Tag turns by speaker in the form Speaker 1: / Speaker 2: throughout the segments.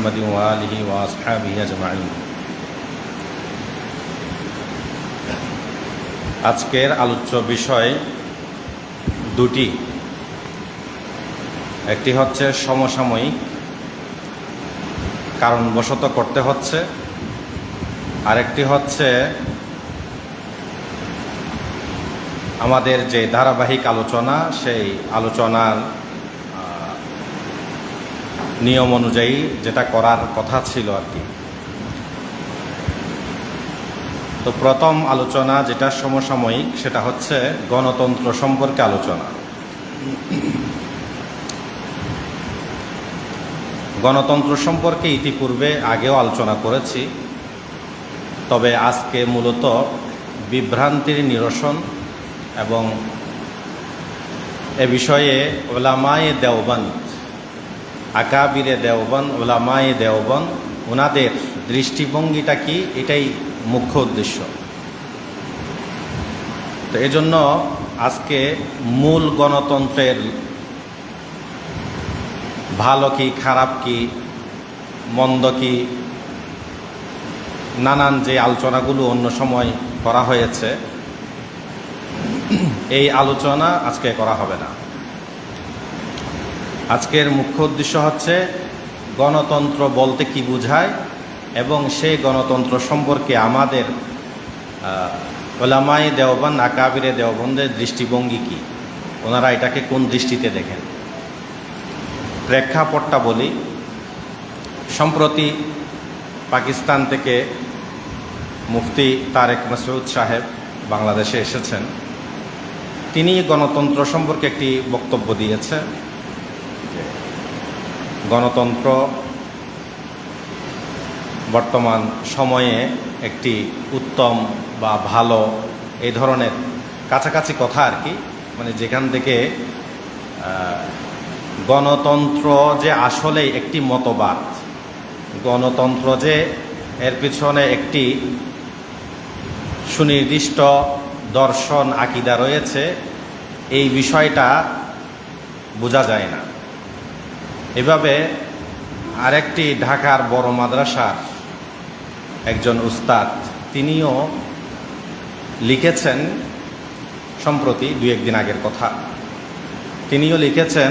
Speaker 1: محمد وآله وأصحابه أجمعين। আজকের আলোচ্য বিষয় দুটি, একটি হচ্ছে সমসাময়িক, কারণবশত করতে হচ্ছে, আরেকটি হচ্ছে আমাদের যে ধারাবাহিক আলোচনা, সেই আলোচনার নিয়ম অনুযায়ী যেটা করার কথা ছিল আর কি। তো প্রথম আলোচনা যেটা সমসাময়িক, সেটা হচ্ছে গণতন্ত্র সম্পর্কে আলোচনা। গণতন্ত্র সম্পর্কে ইতিপূর্বে আগেও আলোচনা করেছি, তবে আজকে মূলত বিভ্রান্তির নিরসন এবং এ বিষয়ে উলামায়ে দেওবন্দ, আকাবিরে দেওবন্দ, উলামায়ে দেওবন্দ, ওনাদের দৃষ্টিভঙ্গিটা কি, এটাই মুখ্য উদ্দেশ্য। তো এজন্য আজকে মূল গণতন্ত্রের ভালো কি, খারাপ কি, মন্দ কি, নানান যে আলোচনাগুলো অন্য সময় করা হয়েছে, এই আলোচনা আজকে করা হবে না। আজকের মুখ্য উদ্দেশ্য হচ্ছে গণতন্ত্র বলতে কি বোঝায় এবং সেই গণতন্ত্র সম্পর্কে আমাদের উলামায়ে দেওবন্দ, আকাবিরে দেওবন্দের দৃষ্টিভঙ্গি কি, ওনারা এটাকে কোন দৃষ্টিতে দেখেন। প্রেক্ষাপটটা বলি। সম্প্রতি পাকিস্তান থেকে মুফতি তারেক মাসউদ সাহেব বাংলাদেশে এসেছেন। তিনি গণতন্ত্র সম্পর্কে একটি বক্তব্য দিয়েছেন। গণতন্ত্র বর্তমান সময়ে একটি উত্তম বা ভালো, এই ধরনের কাছাকাছি কথা আর কি, মানে যেখান থেকে গণতন্ত্র যে আসলে একটি মতবাদ, গণতন্ত্র যে এর পিছনে একটি সুনির্দিষ্ট দর্শন, আকীদা রয়েছে, এই বিষয়টা বোঝা যায় না। এভাবে আরেকটি ঢাকার বড় মাদ্রাসার একজন উস্তাদ, তিনিও লিখেছেন, সম্প্রতি 2-1 দিন আগের কথা, তিনিও লিখেছেন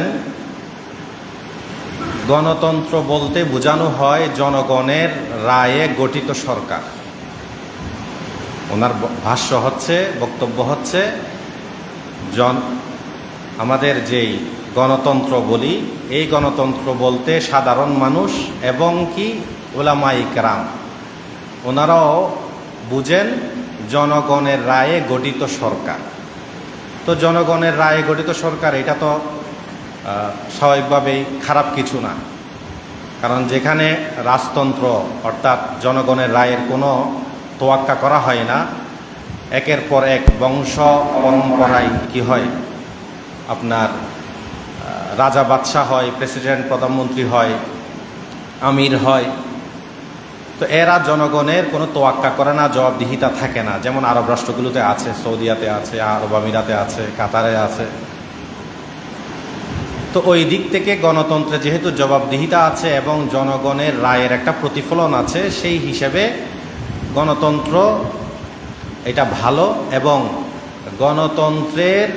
Speaker 1: গণতন্ত্র বলতে বোঝানো হয় জনগণের রায়ে গঠিত সরকার। ওনার ভাষ্য হচ্ছে, বক্তব্য হচ্ছে, আমাদের যেই গণতন্ত্র বলি, এই গণতন্ত্র বলতে সাধারণ মানুষ এবং কি উলামায়ে কেরাম, ওনারাও বুঝেন জনগণের রায়ে গঠিত সরকার। তো জনগণের রায়ে গঠিত সরকার, এটা তো স্বাভাবিকভাবেই খারাপ কিছু না, কারণ যেখানে রাজতন্ত্র অর্থাৎ জনগণের রায়ের কোনো তোয়াক্কা করা হয় না, একের পর এক বংশ পরম্পরায় কি হয়, আপনার রাজা বাদশাহ হয়, প্রেসিডেন্ট প্রধানমন্ত্রী হয়, আমির হয়, তো এরা জনগণের কোনো তোয়াক্কা করে না, জবাবদিহিতা থাকে না। যেমন আরব রাষ্ট্রগুলোতে আছে, সৌদিয়াতে আছে, আরব আমিরাতে আছে, কাতারে আছে। তো ওই দিক থেকে গণতন্ত্রে যেহেতু জবাবদিহিতা আছে এবং জনগণের রায়ের একটা প্রতিফলন আছে, সেই হিসেবে গণতন্ত্র এটা ভালো। এবং গণতন্ত্রের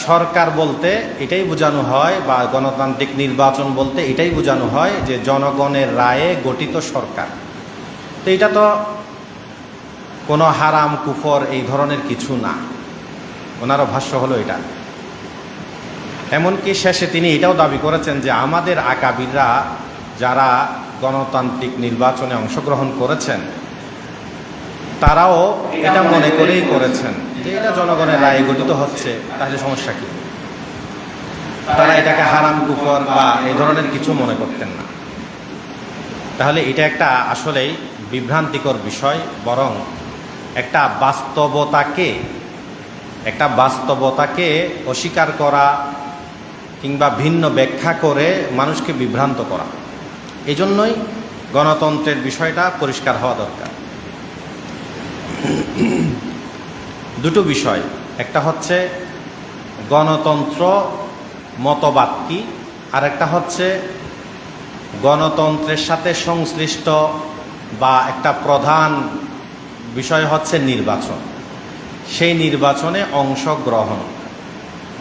Speaker 1: সরকার বলতে এটাই বোঝানো হয়, বা গণতান্ত্রিক নির্বাচন বলতে এটাই বোঝানো হয় যে জনগণের রায়ে গঠিত সরকার। তো এটা তো কোনো হারাম, কুফর এই ধরনের কিছু না। ওনারও ভাষ্য হলো এটা। এমনকি শেষে তিনি এটাও দাবি করেছেন যে আমাদের আকাবিররা যারা গণতান্ত্রিক নির্বাচনে অংশগ্রহণ করেছেন, তারাও এটা মনে করেই করেছেন যে এটা জনগণের রায়ে গঠিত হচ্ছে, তাহলে সমস্যা কি? তারা এটাকে হারাম, কুফর বা এই ধরনের কিছু মনে করতেন না। তাহলে এটা একটা আসলেই বিভ্রান্তিকর বিষয়। বরং একটা বাস্তবতাকে অস্বীকার করা কিংবা ভিন্ন ব্যাখ্যা করে মানুষকে বিভ্রান্ত করা, এই জন্যই গণতন্ত্রের বিষয়টা পরিষ্কার হওয়া দরকার। দুটো বিষয়, একটা হচ্ছে গণতন্ত্র মতবাদ কি, আর একটা হচ্ছে গণতন্ত্রের সাথে সংশ্লিষ্ট বা একটা প্রধান বিষয় হচ্ছে নির্বাচন। সেই নির্বাচনে অংশগ্রহণ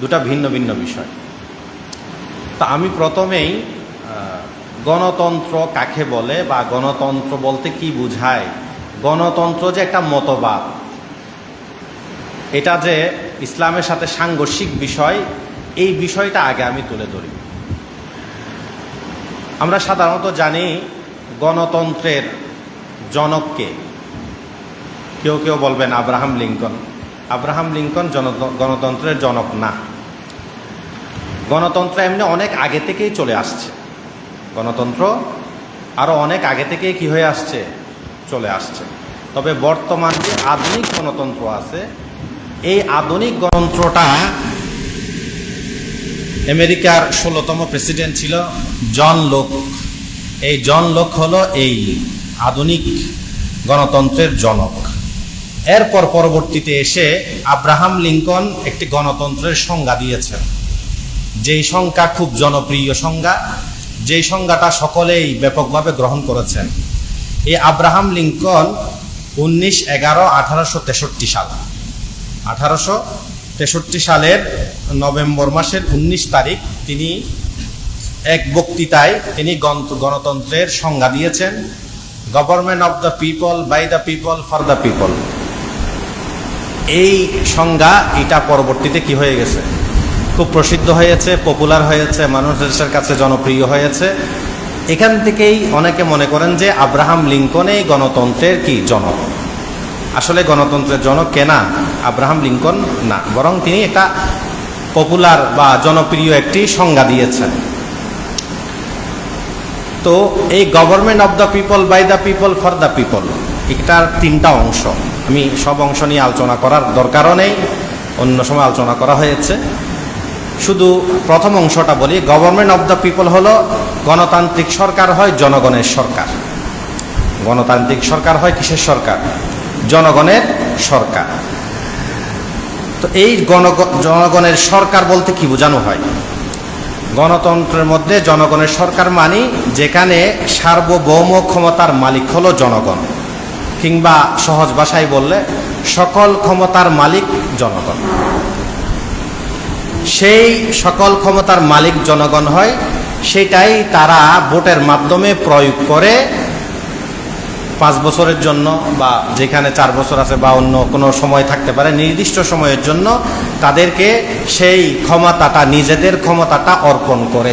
Speaker 1: দুটা ভিন্ন ভিন্ন বিষয়। তা আমি প্রথমেই গণতন্ত্র কাকে বলে বা গণতন্ত্র বলতে কি বোঝায়, গণতন্ত্র যে একটা মতবাদ, এটা যে ইসলামের সাথে সাংঘর্ষিক বিষয়, এই বিষয়টা আগে আমি তুলে ধরি। আমরা সাধারণত জানি গণতন্ত্রের জনককে। কেউ কেউ বলবেন আব্রাহাম লিঙ্কন। আব্রাহাম লিঙ্কন গণতন্ত্রের জনক না। গণতন্ত্র এমনি অনেক আগে থেকেই চলে আসছে। গণতন্ত্র আরও অনেক আগে থেকেই কি হয়ে আসছে, চলে আসছে। তবে বর্তমান যে আধুনিক গণতন্ত্র আছে, এই আধুনিক গণতন্ত্রটা আমেরিকার 16তম প্রেসিডেন্ট ছিল জন লোক। এই জন লোক হলো এই আধুনিক গণতন্ত্রের জনক। এরপর পরবর্তীতে এসে আব্রাহাম লিঙ্কন একটি গণতন্ত্রের সংজ্ঞা দিয়েছেন, যেই সংজ্ঞা খুব জনপ্রিয় সংজ্ঞা, যেই সংজ্ঞাটা সকলেই ব্যাপকভাবে গ্রহণ করেছেন। এই আব্রাহাম লিঙ্কন 19/11/1863 সাল, 1863 সালের নভেম্বর মাসের 19 তারিখ তিনি এক বক্তৃতায় তিনি গণতন্ত্রের সংজ্ঞা দিয়েছেন, government of the people, by the people, for the people. এই সংজ্ঞা এটা পরবর্তীতে কি হয়ে গেছে, খুব প্রসিদ্ধ হয়েছে, পপুলার হয়েছে, মানুষের কাছে জনপ্রিয় হয়েছে। এখান থেকেই অনেকে মনে করেন যে আব্রাহাম লিঙ্কন এই গণতন্ত্রের কি জনক। আসলে গণতন্ত্রের জনক কে না, আব্রাহাম লিঙ্কন না, বরং তিনি একটা পপুলার বা জনপ্রিয় একটি সংজ্ঞা দিয়েছেন। তো এই government of the people, by the people, for the people, এটার তিনটা অংশ। আমি সব অংশ নিয়ে আলোচনা করার দরকারও নেই, অন্য সময় আলোচনা করা হয়েছে। শুধু প্রথম অংশটা বলি। গভর্নমেন্ট অফ দ্য পিপল হলো গণতান্ত্রিক সরকার হয় জনগণের সরকার। গণতান্ত্রিক সরকার হয় কিসের সরকার? জনগণের সরকার। তো এই জনগণের সরকার বলতে কি বোঝানো হয়? গণতন্ত্রের মধ্যে জনগণের সরকার মানি যেখানে সার্বভৌম ক্ষমতার মালিক হলো জনগণ, কিংবা সহজ ভাষায় বললে সকল ক্ষমতার মালিক জনগণ। সেই সকল ক্ষমতার মালিক জনগণ হয়, সেটাই তারা ভোটের মাধ্যমে প্রয়োগ করে 5 বছরের জন্য, বা যেখানে 4 বছর আছে বা অন্য কোনো সময় থাকতে পারে, নির্দিষ্ট সময়ের জন্য তাদেরকে সেই ক্ষমতাটা, নিজেদের ক্ষমতাটা অর্পণ করে।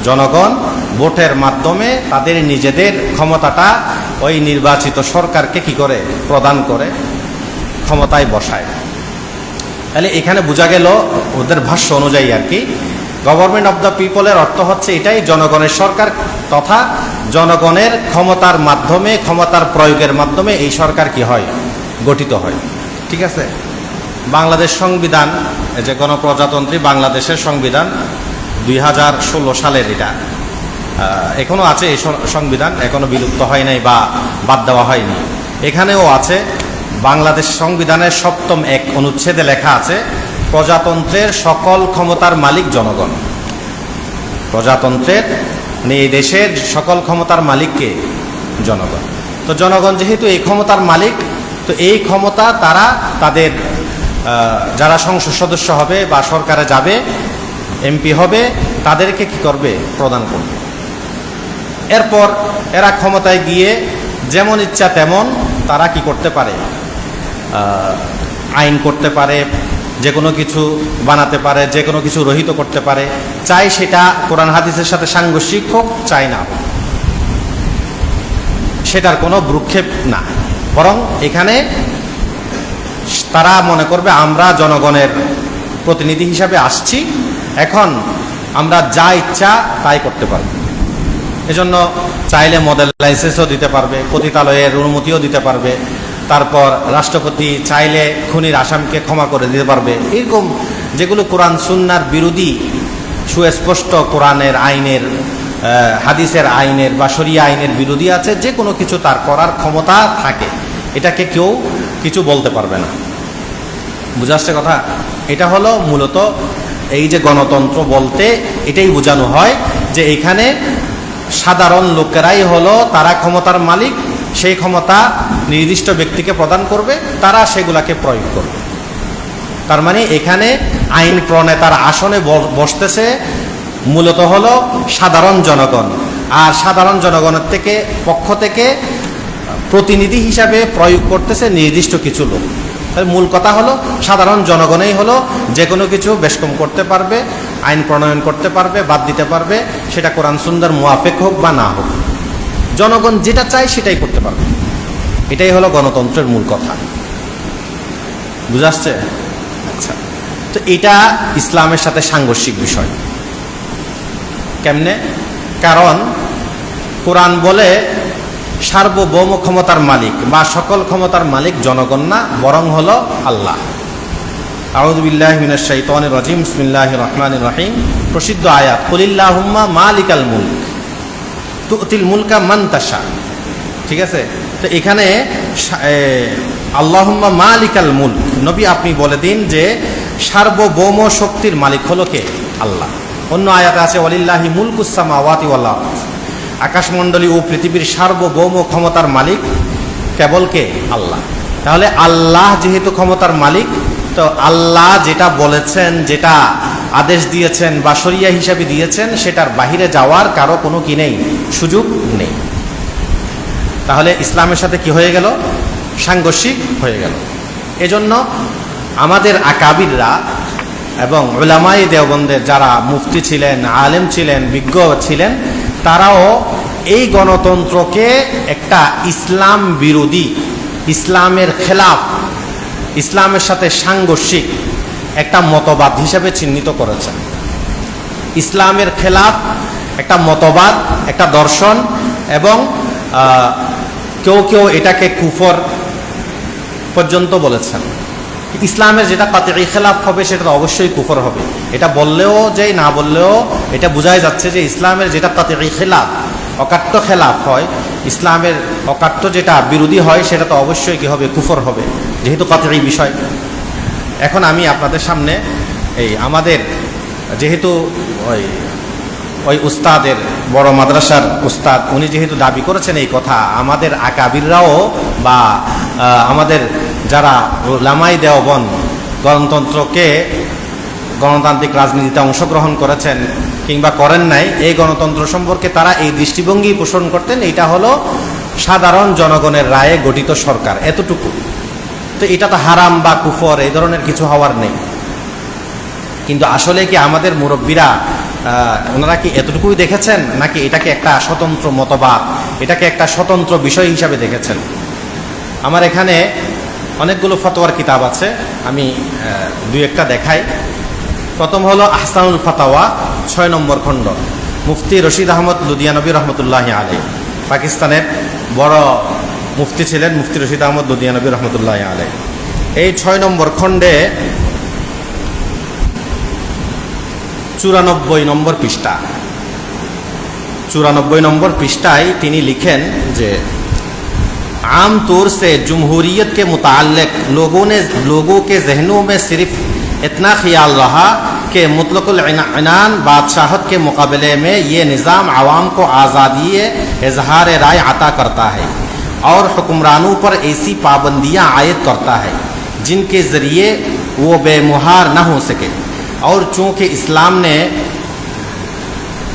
Speaker 1: জনগণ ভোটের মাধ্যমে তাদের নিজেদের ক্ষমতাটা ওই নির্বাচিত সরকারকে কি করে, প্রদান করে, ক্ষমতায় বসায়। তাহলে এখানে বোঝা গেল ওদের ভাষ্য অনুযায়ী আর কি, গভর্নমেন্ট অফ দ্য পিপলের অর্থ হচ্ছে এটাই, জনগণের সরকার তথা জনগণের ক্ষমতার মাধ্যমে, ক্ষমতার প্রয়োগের মাধ্যমে এই সরকার কি হয়, গঠিত হয়। ঠিক আছে। বাংলাদেশ সংবিধান, এই যে গণপ্রজাতন্ত্রী বাংলাদেশের সংবিধান 2016 সালের, এটা এখনো আছে। এই সংবিধান এখনো বিলুপ্ত হয় নাই বা বাদ দেওয়া হয়নি। এখানেও আছে, বাংলাদেশ সংবিধানের 7ম 1 অনুচ্ছেদে লেখা আছে, প্রজাতন্ত্রের সকল ক্ষমতার মালিক জনগণ। প্রজাতন্ত্রের এই দেশের সকল ক্ষমতার মালিককে জনগণ। তো জনগণ যেহেতু এই ক্ষমতার মালিক, তো এই ক্ষমতা তারা তাদের যারা সংসদ সদস্য হবে বা সরকারে যাবে, এমপি হবে, তাদেরকে কি করবে, প্রদান করবে। এরপর এরা ক্ষমতায় গিয়ে যেমন ইচ্ছা তেমন তারা কি করতে পারে, আইন করতে পারে, যে কোনো কিছু বানাতে পারে, যে কোনো কিছু রহিত করতে পারে, চাই সেটা কোরআন হাদিসের সাথে সাংঘর্ষিক হোক, চাই না হোক, সেটার কোনো ভ্রুক্ষেপ না। বরং এখানে তারা মনে করবে আমরা জনগণের প্রতিনিধি হিসাবে আসছি, এখন আমরা যা ইচ্ছা তাই করতে পারব। এজন্য চাইলে মডেল লাইসেন্সও দিতে পারবে, পতিতালয়ের অনুমতিও দিতে পারবে, তারপর রাষ্ট্রপতি চাইলে খুনির আসামিকে ক্ষমা করে দিতে পারবে। এরকম যেগুলো কোরআন সুন্নাহর বিরোধী, সুস্পষ্ট কোরআনের আইনের, হাদিসের আইনের বা শরিয়া আইনের বিরোধী আছে, যে কোনো কিছু তার করার ক্ষমতা থাকে, এটাকে কেউ কিছু বলতে পারবে না। বুঝে আসছে কথা? এটা হলো মূলত এই যে গণতন্ত্র বলতে এটাই বোঝানো হয়, যে এখানে সাধারণ লোকেরাই হলো তারা ক্ষমতার মালিক, সেই ক্ষমতা নির্দিষ্ট ব্যক্তিকে প্রদান করবে, তারা সেগুলাকে প্রয়োগ করবে। তার মানে এখানে আইন প্রণেতার আসনে বসতেছে মূলত হলো সাধারণ জনগণ, আর সাধারণ জনগণের পক্ষ থেকে প্রতিনিধি হিসাবে প্রয়োগ করতেছে নির্দিষ্ট কিছু লোক। মূল কথা হলো সাধারণ জনগণই হলো যে কোনো কিছু বেশকম করতে পারবে, আইন প্রণয়ন করতে পারবে, বাদ দিতে পারবে, সেটা কোরআন সুন্নাহর মুয়াফিক হোক বা না হোক, জনগণ যেটা চায় সেটাই করতে পারবে। এটাই হলো গণতন্ত্রের মূল কথা। বুঝা আসছে? আচ্ছা, তো এটা ইসলামের সাথে সাংঘর্ষিক বিষয়। কেমনে? কারণ কোরআন বলে সার্বভৌম ক্ষমতার মালিক বা সকল ক্ষমতার মালিক জনগণ না, বরং হলো আল্লাহ। আউযু বিল্লাহি মিনাশ শাইতানির রাজিম, বিসমিল্লাহির রহমানির রহিম। প্রসিদ্ধ আয়াত, কুলিল্লাহুম্মা মালিকাল মুলক তুতিল মুলকা মান তাশা। ঠিক আছে, তো এখানে আল্লাহুম্মা মালিকাল মুলক, নবী আপনি বলে দিন যে সার্বভৌম শক্তির মালিক হলো কে? আল্লাহ। অন্য আয়াতে আছে ওয়ালিল্লাহি মুলকুস সামাওয়াতি ওয়াল আরদ, আকাশমণ্ডলী ও পৃথিবীর সার্বভৌম ক্ষমতার মালিক কেবল কে? আল্লাহ। তাহলে আল্লাহ যেহেতু ক্ষমতার মালিক, তো আল্লাহ যেটা বলেছেন, যেটা আদেশ দিয়েছেন বা শরিয়া হিসাবে দিয়েছেন, সেটার বাহিরে যাওয়ার কারো কোনো কি নেই, সুযোগ নেই। তাহলে ইসলামের সাথে কি হয়ে গেল? সাংঘর্ষিক হয়ে গেল। এজন্য আমাদের আকাবিররা এবং উলামায়ে দেওবন্দের যারা মুফতি ছিলেন, আলেম ছিলেন, বিজ্ঞ ছিলেন, তারাও এই গণতন্ত্রকে একটা ইসলাম বিরোধী, ইসলামের খেলাফ, ইসলামের সাথে সাংঘর্ষিক একটা মতবাদ হিসেবে চিহ্নিত করেছেন। ইসলামের খেলাফ একটা মতবাদ, একটা দর্শন, এবং কেউ কেউ এটাকে কুফর পর্যন্ত বলেছেন। ইসলামের যেটা কাতঈ খেলাফ হবে সেটা তো অবশ্যই কুফর হবে। এটা বললেও যে না বললেও এটা বোঝাই যাচ্ছে যে ইসলামের যেটা কাতঈ খেলাফ, অকাট্য খেলাফ হয়, ইসলামের অকাট্য যেটা বিরোধী হয়, সেটা তো অবশ্যই কি হবে? কুফর হবে, যেহেতু কাতঈ বিষয়। এখন আমি আপনাদের সামনে এই আমাদের যেহেতু ওই উস্তাদের, বড় মাদ্রাসার উস্তাদ, উনি যেহেতু দাবি করেছেন এই কথা, আমাদের আকাবিররাও বা আমাদের যারা উলামায়ে দেওবন্দ গণতন্ত্রকে, গণতান্ত্রিক রাজনীতিতে অংশগ্রহণ করেছেন কিংবা করেন নাই, এই গণতন্ত্র সম্পর্কে তারা এই দৃষ্টিভঙ্গি পোষণ করতেন, এটা হলো সাধারণ জনগণের রায়ে গঠিত সরকার, এতটুকু। তো এটা তো হারাম বা কুফর এই ধরনের কিছু হওয়ার নেই। কিন্তু আসলে কি আমাদের মুরব্বীরা ওনারা কি এতটুকুই দেখেছেন, নাকি এটাকে একটা স্বতন্ত্র মতবাদ, এটাকে একটা স্বতন্ত্র বিষয় হিসাবে দেখেছেন? আমার এখানে অনেকগুলো ফতোয়ার কিতাব আছে, আমি দুই একটা দেখাই। প্রথম হলো আহসানুল ফাতাওয়া, 6 নম্বর খণ্ড, মুফতি রশিদ আহমদ লুধিয়ানবী রহমতুল্লাহি আলাইহি, পাকিস্তানের বড় মুফতি ছিলেন মুফতি রশিদ আহমদ লুধিয়ানবী রহমতুল্লাহি আলাইহি। এই 6 নম্বর খণ্ডে 94 নম্বর পৃষ্ঠা, 94 নম্বর पृष्ठाয় তিনি लिखें যে आम तौर से जमहूरियत के मुताल्लिक लोगों के जहनों में सिर्फ इतना ख्याल रहा कि मुतलकुल इनान बादशाहत के मुकाबले में ये निज़ाम आवाम को आज़ादी इजहार राय अता करता है और हुक्मरानों पर ऐसी पाबंदियाँ आयद करता है जिनके ज़रिए वो बेमुहार न हो सके। और चूँकि इस्लाम ने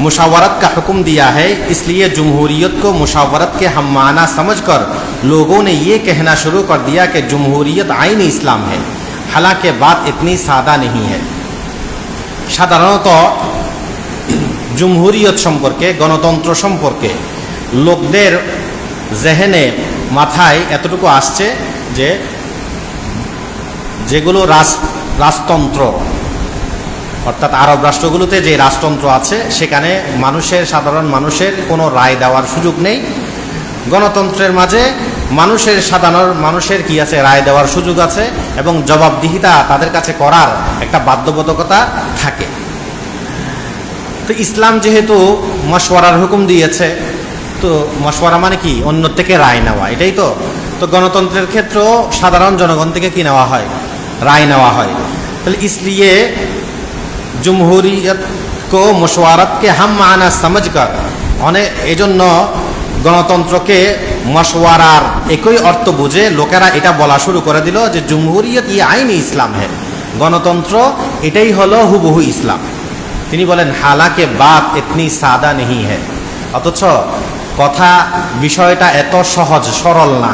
Speaker 1: मुशावरत का हुक्म दिया है, इसलिए जमहूरियत को मुशावरत के हममाना समझकर लोगों ने ये कहना शुरू कर दिया कि जमहूरियत आईन इस्लाम है, हालांकि बात इतनी सादा नहीं है। साधारणत जमहूरियत सम्पर्के, गणतंत्र सम्पर्के लोकदेर जहने माथाয় এতটুকু আসছে যে যেগুলো রাজতন্ত্র, অর্থাৎ আরব রাষ্ট্রগুলোতে যে রাজতন্ত্র আছে সেখানে সাধারণ মানুষের কোনো রায় দেওয়ার সুযোগ নেই। গণতন্ত্রের মাঝে সাধারণ মানুষের কি আছে? রায় দেওয়ার সুযোগ আছে এবং জবাবদিহিতা তাদের কাছে করার একটা বাধ্যবাধকতা থাকে। তো ইসলাম যেহেতু মশওয়ারার হুকুম দিয়েছে, তো মশওয়ারা মানে কি? অন্য থেকে রায় নেওয়া, এটাই তো। তো গণতন্ত্রের ক্ষেত্রেও সাধারণ জনগণ থেকে কি নেওয়া হয়? রায় নেওয়া হয়। তাহলে इसलिए जमहूरियत को मशवारत के हम माना समझकर অনেক এজন্য গণতন্ত্রকে মশওয়ারার একই অর্থ বুঝে লোকেরা এটা বলা শুরু করে দিল যে জমহুরিয়ত ই আইন ইসলাম হ্যাঁ, গণতন্ত্র এটাই হলো হুবহু ইসলাম। তিনি বলেন হালাকে বাত ইতনি সাদা নেই হ্যাঁ, অথচ কথা বিষয়টা এত সহজ সরল না।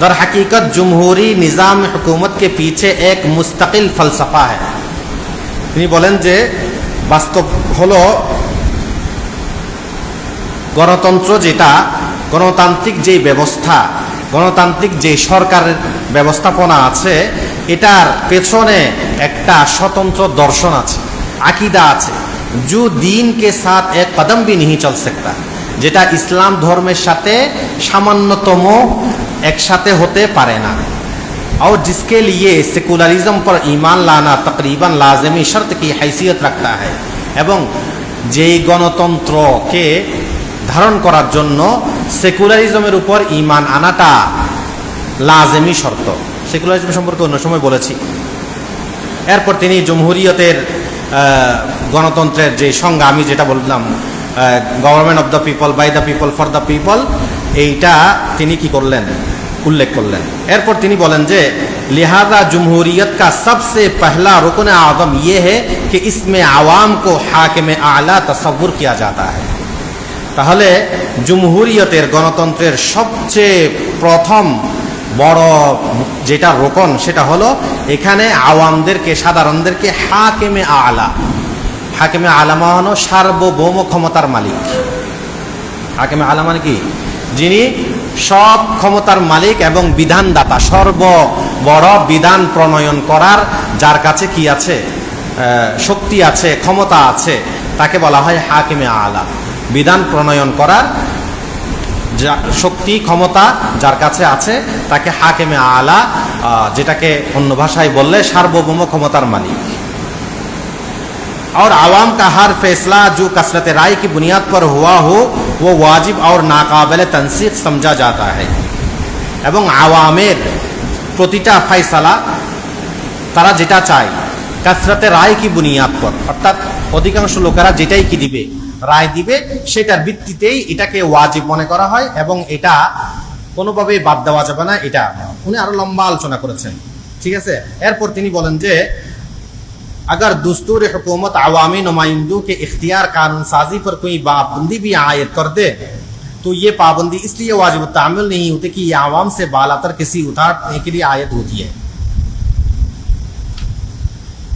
Speaker 1: दर हकीकत जमहूरी निज़ाम हुकूमत के पीछे एक मुस्तकिल फलसफा है। তিনি বলেন যে বাস্তব হলো গণতন্ত্র যেটা, গণতান্ত্রিক যে ব্যবস্থা, গণতান্ত্রিক যে সরকারের ব্যবস্থাপনা আছে, এটার পেছনে একটা স্বতন্ত্র দর্শন আছে, আকিদা আছে, जो दीन के साथ एक कदम भी नहीं चल सकता, যেটা ইসলাম ধর্মের সাথে সামান্যতম একসাথে হতে পারে না। और जिसके लिए सेकुलरिज्म पर ईमान लाना तकरीबन लाजमी शर्त की हैसियत रखता है, এবং যেই গণতন্ত্রকে ধারণ করার জন্য সেকুলারিজমের উপর ঈমান আনাটা লাজমি শর্ত। সেকুলারিজম সম্পর্কে অন্য সময় বলেছি। এরপর তিনি জমহুরিয়তের গণতন্ত্রের যে সংজ্ঞা আমি যেটা বললাম, government of the people, by the people, for the people, এইটা তিনি কি করলেন, উল্লেখ করলেন। এরপর তিনি বলেন যে लिहाजा जमहूरियत का सबसे पहला रुकन आज़म ये है कि इसमें आवाम को हाकिम आला तस्वुर किया जाता है। তাহলে জমহুরিয়তের গণতন্ত্রের সবচেয়ে প্রথম বড় যেটা রোকন সেটা হলো এখানে আওয়ামদেরকে, সাধারণদেরকে হাকিমে আলা, হাকিমে আলা মানে সার্বভৌম ক্ষমতার মালিক। হাকিমে আলা মানে কি? যিনি সব ক্ষমতার মালিক এবং বিধানদাতা, সর্ব বড় বিধান প্রণয়ন করার যার কাছে কি আছে, শক্তি আছে, ক্ষমতা আছে, তাকে বলা হয় হাকিমে আলা। বিধান প্রণয়ন করার শক্তি, ক্ষমতা যার কাছে আছে তাকে হাকিমে আলা, যেটাকে অন্য ভাষায় বললে সার্বভৌম ক্ষমতার মালিক। और आवाम का हर फैसला जो कसरत राय की बुनियाद पर हुआ हो वो वाजिब और नाकाबिल तनसीख समझा जाता है। এবং আওয়ামের প্রতিটা ফয়সালা তারা যেটা চায় কাসরতে রায় কি বুনিয়াদ পর, অর্থাৎ অধিকাংশ লোকেরা যেটাই কি দিবে, রায় দিবে, সেটার ভিত্তিতেই এটাকে ওয়াজিব মনে করা হয় এবং এটা কোনোভাবেই বাদ দেওয়া যাবে না। এটা উনি আরো লম্বা আলোচনা করেছেন, ঠিক আছে। এরপর তিনি বলেন যে अगर दस्तूर हुकूमत अवामी नुमाइंदों के इख्तियार कानून साजी पर कोई पाबंदी भी आयद कर दे तो ये पाबंदी इसलिए वाजिब तामिल नहीं होती कि ये आवाम से बालातर किसी उतारने के लिए आयद होती है।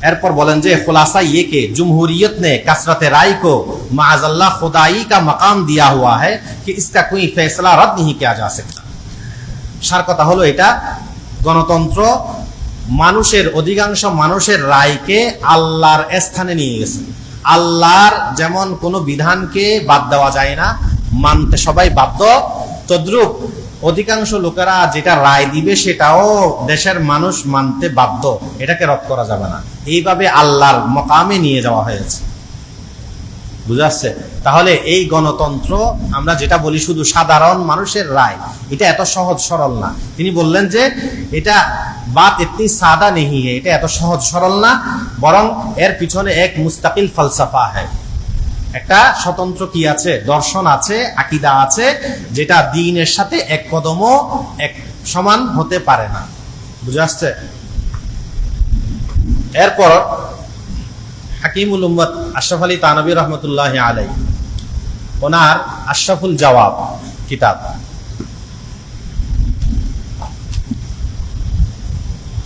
Speaker 1: एरपर बोलें जे खुलासा ये कि जमहूरियत ने कसरत राय को माअज़ल्लाह खुदाई का मकाम दिया हुआ है कि इसका कोई फैसला रद्द नहीं किया जा सकता। सार कथा हलो एटा गणतंत्र মানুষের, অধিকাংশ মানুষের রায়কে আল্লাহর স্থানে নিয়ে গেছে। আল্লাহর যেমন কোনো বিধানকে বাদ দেওয়া যায় না, মানতে সবাই বাধ্য, তদ্রূপ অধিকাংশ লোকেরা যেটা রায় দিবে সেটাও দেশের মানুষ মানতে বাধ্য, এটাকে রদ করা যাবে না। এইভাবে আল্লাহর মকামে নিয়ে যাওয়া হয়েছে, বুঝা যাচ্ছে? তাহলে এই গণতন্ত্র আমরা যেটা বলি শুধু সাধারণ মানুষের রায়, এটা এত সহজ সরল না। তিনি বললেন যে এটা বাত ইতনি সাদা নেই, এটা এত সহজ সরল না, বরং এর পিছনে এক মুস্তাকিল ফলসফা হ্যায়, একটা স্বতন্ত্র কি আছে, দর্শন আছে, আকিদা আছে, যেটা দ্বীনের সাথে এক কদমও এক সমান হতে পারে না। বুঝা যাচ্ছে? এরপর হাকিমুল উম্মত আশরাফ আলী তানভী রহমতুল্লাহ আলাইহি ওনার আশরাফুল জওয়াব কিতাব,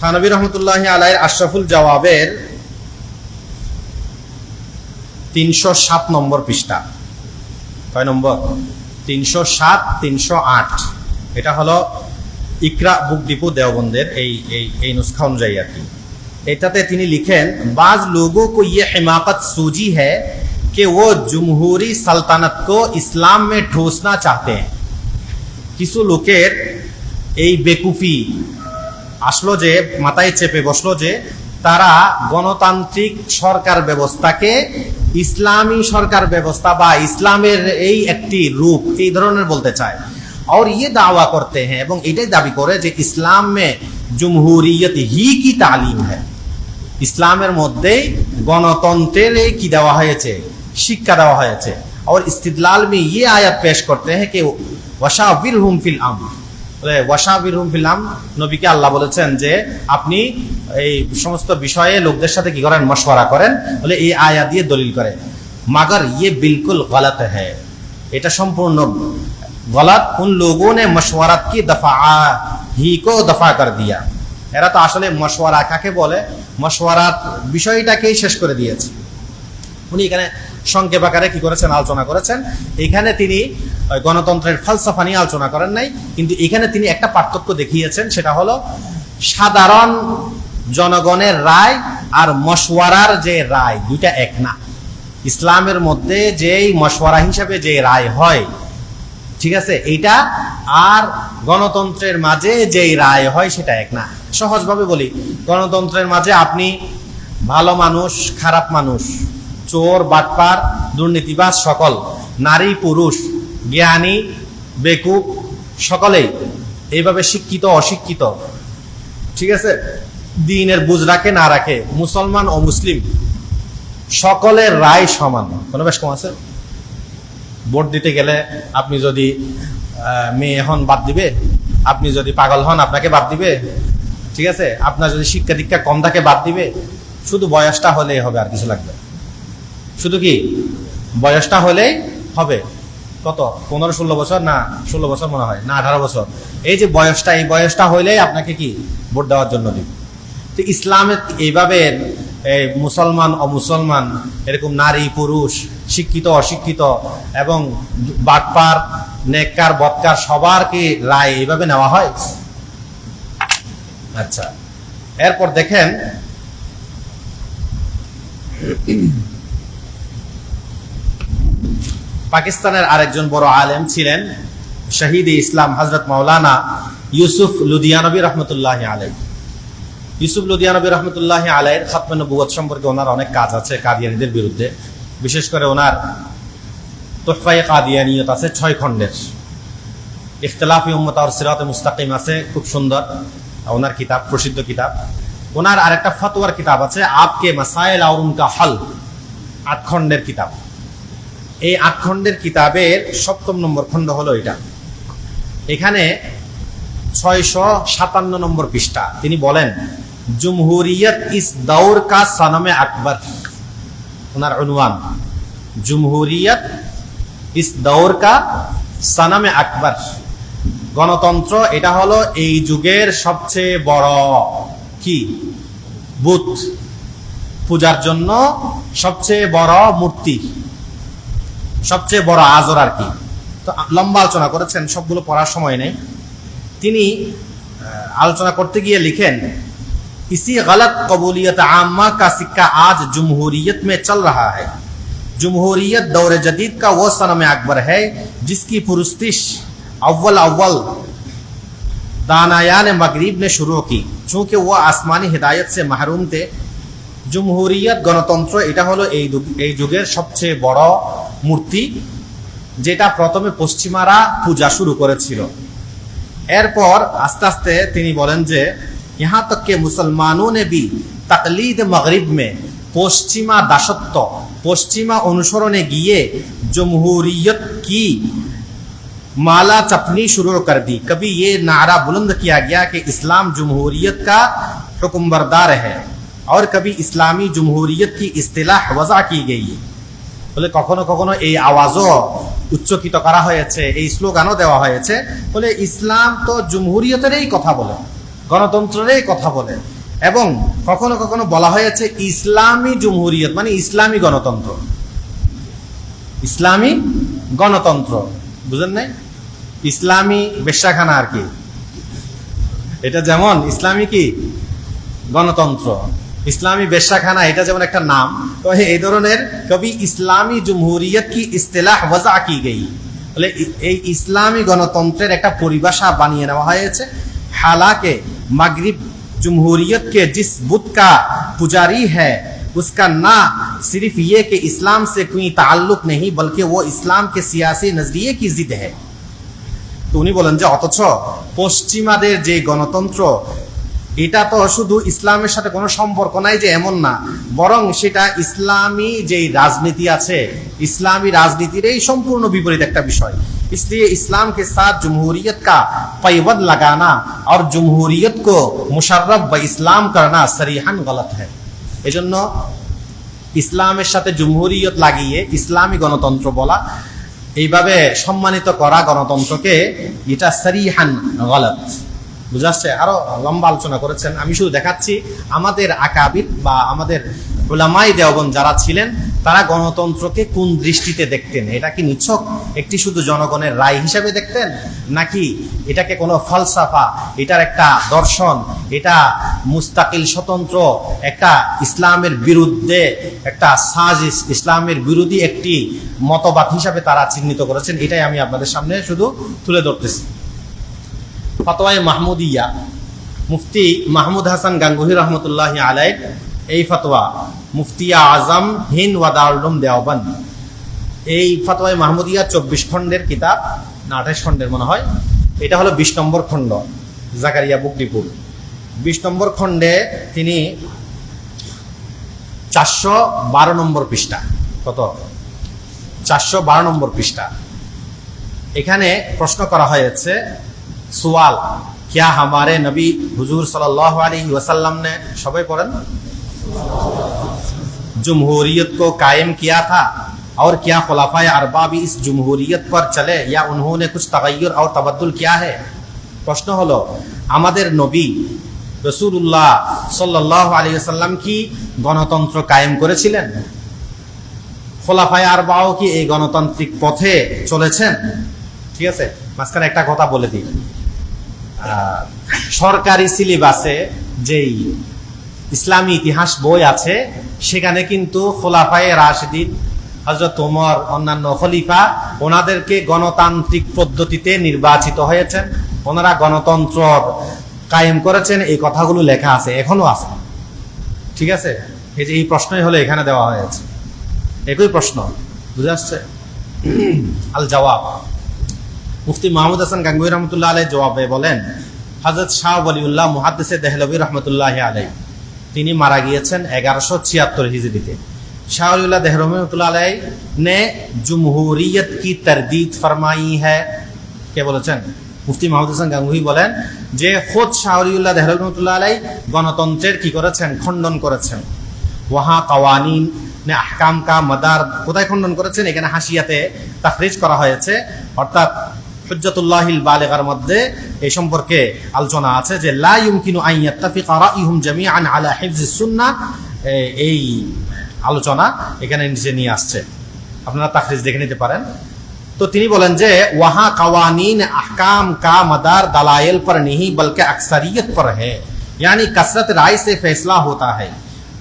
Speaker 1: থানভী রহমতুল্লাহ আলাইহির আশরাফুল জওয়াবের 307 নম্বর পৃষ্ঠা, কয় নম্বর? 307, 308। এটা হলো ইকরা বুক ডিপো দেওবন্দের এই নুসখা অনুযায়ী আর কি। এটাতে তিনি লিখেন বাজ লোগো কো ইয়ে হিমাকত सूझी है कि वो জমহুরি সালতানাত को ইসলাম में ठूसना चाहते हैं। কিছু লোকের এই বেকুফি আসলো যে, মাথায় চেপে বসলো যে তারা গণতান্ত্রিক সরকার ব্যবস্থাকে ইসলামী সরকার ব্যবস্থা বা ইসলামের এই একটি রূপ এই ধরনের বলতে চায়। और ये दावा करते हैं এবং এটাই দাবি করে যে ইসলাম में জমহুরিয়ত ही की तालीम है, ইসলামের মধ্যে গণতন্ত্রের কি দেওয়া হয়েছে, শিক্ষা দেওয়া হয়েছে। और इस्तिदलाल में ये आयत पेश करते हैं कि वशाविरहुम फिल अम्र, ওয়াশাবিরহুম ফিল আমর, নবীকে আল্লাহ বলেছেন যে আপনি এই সমস্ত বিষয়ে লোকদের সাথে কি করেন, মশওয়ারা করেন, বলে এই আয়াত দিয়ে দলিল করে। मगर ये बिल्कुल गलत है, এটা সম্পূর্ণ গলত। उन लोगों ने मशवरत की दफा ही को दफा कर दिया, এরা তো আসলে মশওয়ারা কাকে বলে, মশওয়ারাত বিষয়টাকেই শেষ করে দিয়েছে। উনি এখানে সংক্ষেপ আকারে কি করেছেন, আলোচনা করেছেন। এখানে তিনি গণতন্ত্রের ফালসাফা নিয়ে আলোচনা করেন নাই, কিন্তু এখানে তিনি একটা পার্থক্য দেখিয়েছেন, সেটা হলো সাধারণ জনগণের রায় আর মশওয়ারার যে রায়, দুইটা এক না। ইসলামের মধ্যে যেই মশওয়ারা হিসাবে যে রায় হয়, ঠিক আছে, এইটা আর গণতন্ত্রের মাঝে যেই রায় হয় সেটা এক না। সহজভাবে বলি, গণতন্ত্রের মাঝে আপনি ভালো মানুষ, খারাপ মানুষ, চোর, বাটপার, দুর্নীতিবাজ সকল, নারী পুরুষ, জ্ঞানী বেকুব সকলেই এইভাবে শিক্ষিত অশিক্ষিত, ঠিক আছে, দ্বীনের বুঝ রাখে না রাখে, মুসলমান ও মুসলিম সকলের রায় সমান। কোনো বেশ কম আছে? ভোট দিতে গেলে আপনি যদি মেয়ে হন বাদ দিবে, আপনি যদি পাগল হন আপনাকে বাদ দিবে, ঠিক আছে, আপনার যদি শিক্ষা দীক্ষা কম থাকে বাদ দিবে। শুধু বয়সটা হলেই হবে, আর কিছু লাগবে। শুধু কি বয়সটা হলেই হবে। কত, 15-16 বছর, না 16 বছর মনে হয়, না 18 বছর, এই যে বয়সটা, এই বয়সটা হইলেই আপনাকে কি ভোট দেওয়ার জন্য দিবে। তো ইসলামে এইভাবে মুসলমান অমুসলমান, এরকম নারী পুরুষ, শিক্ষিত অশিক্ষিত এবং বাটপার নেককার বদকার সবার কি রায় এইভাবে নেওয়া হয়? আচ্ছা, এরপর দেখেন পাকিস্তানের আরেকজন বড় আলেম ছিলেন শহীদ ইসলাম হযরত মাওলানা ইউসুফ লুধিয়ানবী রহমতুল্লাহ আলাইহি। ইউসুফ লুধিয়ানবী রহমতুল্লাহ আলাইহির খাতমে নবুয়ত সম্পর্কে ওনার অনেক কাজ আছে কাদিয়ানীদের বিরুদ্ধে। বিশেষ করে ওনার তুহফায়ে কাদিয়ানিয়ত আছে 6 খণ্ডের, ইখতিলাফি উম্মত আর সিরাতে মুস্তাকিম আছে, খুব সুন্দর ওনার কিতাব, প্রসিদ্ধ কিতাব। ওনার আরেকটা ফতোয়ার কিতাব আছে আপকে মাসাইল আর উনকা হল, 8 খণ্ডের কিতাব। এই 8 খণ্ডের কিতাবের 7ম নম্বর খণ্ড হলো এটা। এখানে 657 নম্বর পৃষ্ঠা। তিনি বলেন, জুমহুরিয়ত ইস দৌর কা সনমে আকবর। ওনার উনওয়ান জুমহুরিয়ত ইস দৌর কা সনমে আকবর। গণতন্ত্র এটা হলো এই যুগের সবচেয়ে বড় কি বুত, পূজার জন্য সবচেয়ে বড় মূর্তি, সবচেয়ে বড় আজর আর কি। তো লম্বা আলোচনা করেছেন, সবগুলো পড়ার সময় নেই। তিনি আলোচনা করতে গিয়ে লিখেন, इसी गलत कबूलियत आम्मा का सिक्का आज जमहूरियत में चल रहा है। जमहूरियत दौर जदीद का वो सनम अकबर है जिसकी पुरस्तिश अव्वल दानायान मगरिब ने शुरू की, चूंकि वो आसमानी हिदायत से महरूम थे। জমহুরিয়ত গণতন্ত্র এটা হলো এই যুগের সবচেয়ে বড় মূর্তি, যেটা প্রথমে পশ্চিমারা পূজা শুরু করেছিল। এরপর আস্তে আস্তে তিনি বলেন যে यहाँ तक के मुसलमानों ने भी तकलीद मगरिब में पश्चिमा दासत्व, पश्चिमा अनुसरणे गिए जमहूरियत की माला चपनी शुरू कर दी। कभी ये नारा बुलंद किया गया कि इस्लाम जमहूरियत का हुक्मबरदार है और कभी इस्लामी जमहूरियत की इस्तिलाह वज़ा की गई। বলে কখনো কখনো এই আওয়াজও উচ্চকিত করা হয়েছে, এই স্লোগানও দেওয়া হয়েছে, বলে ইসলাম তো জমহুরিয়তেরই কথা বলে, গণতন্ত্রেরই কথা বলে। এবং কখনো কখনো বলা হয়েছে ইসলামী জমহুরিয়ত, মানে ইসলামী গণতন্ত্র। ইসলামী গণতন্ত্র বুঝেন নাই? ইসলামী বেশ্যাখানা আর কি, এটা যেমন ইসলামী কি গণতন্ত্র, ইসলামী বেশ্যাখানা এটা যেমন একটা নাম, তো এই ধরনের কবি ইসলামী জমহুরিয়ত কি ইস্তিলাহ ওয়াজা কি গই, বলে এই ইসলামী গণতন্ত্রের একটা পরিভাষা বানিয়ে নেওয়া হয়েছে। हालांकि मगरिब जमहूरियत के जिस बुत का पुजारी है उसका ना सिर्फ ये कि इस्लाम से कोई ताल्लुक नहीं बल्कि वो इस्लाम के सियासी नजरिए की जिद है। तो उन्हीं बोलें যে অথচ পশ্চিমাদের যে গণতন্ত্র, এটা তো শুধু ইসলামের সাথে কোনো সম্পর্ক নাই যে, এমন না, বরং সেটা ইসলামী যেই রাজনীতি আছে, ইসলামী রাজনীতিরই সম্পূর্ণ বিপরীত একটা বিষয়। इसलिए इस्लाम के साथ जमहूरियत का पैबंद लगाना और जमहूरियत को मुशर्रफ व इस्लाम करना सरीहन गलत है। এজন্য ইসলামের সাথে জমহুরিয়ত লাগিয়ে ইসলামী গণতন্ত্র বলা, এইভাবে সম্মানিত করা গণতন্ত্রকে, এটা সরিহান গলত। বুঝা আসছে? আরো লম্বা আলোচনা করেছেন, আমি শুধু দেখাচ্ছি আমাদের আকাবিদ বা আমাদের উলামায়ে দেওবন্দ যারা ছিলেন তারা গণতন্ত্রকে কোন দৃষ্টিতে দেখতেন। এটা কি নিছক একটি শুধু জনগণের রায় হিসেবে দেখতেন, নাকি এটাকে কোনো ফলসাফা, এটার একটা দর্শন, এটা মুস্তাকিল স্বতন্ত্র একটা ইসলামের বিরুদ্ধে একটা সাজিশ, ইসলামের বিরোধী একটি মতবাদ হিসাবে তারা চিহ্নিত করেছেন। এটাই আমি আপনাদের সামনে শুধু তুলে ধরতেছি। ফতোয়ায়ে মাহমুদিয়া, মুফতি মাহমুদ হাসান গাঙ্গুহি রহমতুল্লাহি আলাইহ এই ফতোয়া, মুফতি আজম হিন্দ ওয়া দারুল উলুম দেওবন্দ, এই ফতোয়ায়ে মাহমুদিয়া 24 খণ্ডের কিতাব, না 28 খণ্ডের মনে হয়। এটা হলো 20 নম্বর খণ্ড, জাকারিয়া বুক ডিপো 20 নম্বর খণ্ডে তিনি 412 নম্বর পৃষ্ঠা, কত 412 নম্বর পৃষ্ঠা, এখানে প্রশ্ন করা হয়েছে, सवाल, क्या हमारे नबी हुजूर सल्लल्लाहु अलैहि वसल्लम ने, सबाई पढ़ें, जमहूरियत को कायम किया था और क्या खुलाफाए अरबा भी इस जमहूरियत पर चले या उन्होंने कुछ तगय्युर और तबद्दुल किया है। प्रश्न हलो, আমাদের নবী রাসূলুল্লাহ সাল্লাল্লাহু আলাইহি ওয়াসাল্লাম কি গণতন্ত্র কায়েম করেছিলেন? খোলাফায়ে আরবাও কি এই গণতান্ত্রিক পথে চলেছেন? ঠিক আছে, মাঝখানে একটা কথা বলে দিই, সরকারি সিলেবাসে যেই ইসলামী ইতিহাস বই আছে সেখানে কিন্তু খোলাফায়ে রাশিদিন, হযরত ওমর, অন্যান্য খলিফা, ওনাদেরকে গণতান্ত্রিক পদ্ধতিতে নির্বাচিত হয়েছেন, ওনারা গণতন্ত্র কায়েম করেছেন, এই কথাগুলো লেখা আছে, এখনো আছে। ঠিক আছে, এই যে এই প্রশ্নই হলো এখানে দেওয়া হয়েছে, একই প্রশ্ন। বুঝে আসছে? আল জবাব, মুফতি মাহমুদ হাসান গাঙ্গুহি রহমতুল্লাহ আলাইহি জবাবে বলেন, হযরত শাহ ওয়ালিউল্লাহ মুহাদ্দিস দেহলভী রহমতুল্লাহ আলাইহি, তিনি মারা গিয়েছেন 1176 হিজরিতে। শাহ ওয়ালিউল্লাহ দেহলভী রহমতুল্লাহ আলাইহি ने জমহুরিয়ত की तरदीद फरमाई है। কে বলেছেন? মুফতি মাহমুদ হাসান গাঙ্গুহি বলেন যে খোদ শাহ ওয়ালিউল্লাহ দেহলভী রহমতুল্লাহ আলাইহি গণতন্ত্রের কি করেছেন? খণ্ডন করেছেন। ওয়াহা কাওয়ানিন নে আহকাম কা মাদার, কোথায় খণ্ডন করেছেন? এখানে হাসিয়াতে তাখরিজ করা হয়েছে, অর্থাৎ হুজ্জাতুল্লাহিল বালিগার মধ্যে এই সম্পর্কে আলোচনা আছে যে লা ইউমকিনু আন ইয়াত্তাফিকা রাইহুম জামিআন আলা হিফজিস সুন্নাহ, এই আলোচনা এখানে নিচে নিয়ে আসছে, আপনারা তাখরিজ দেখে নিতে পারেন। তো তিনি বলেন যে ওয়াহা কাওয়ানিন আহকাম কা মাদার দালাইল पर नहीं बल्कि अक्सरियत पर है, यानी कसरत राय से फैसला होता है।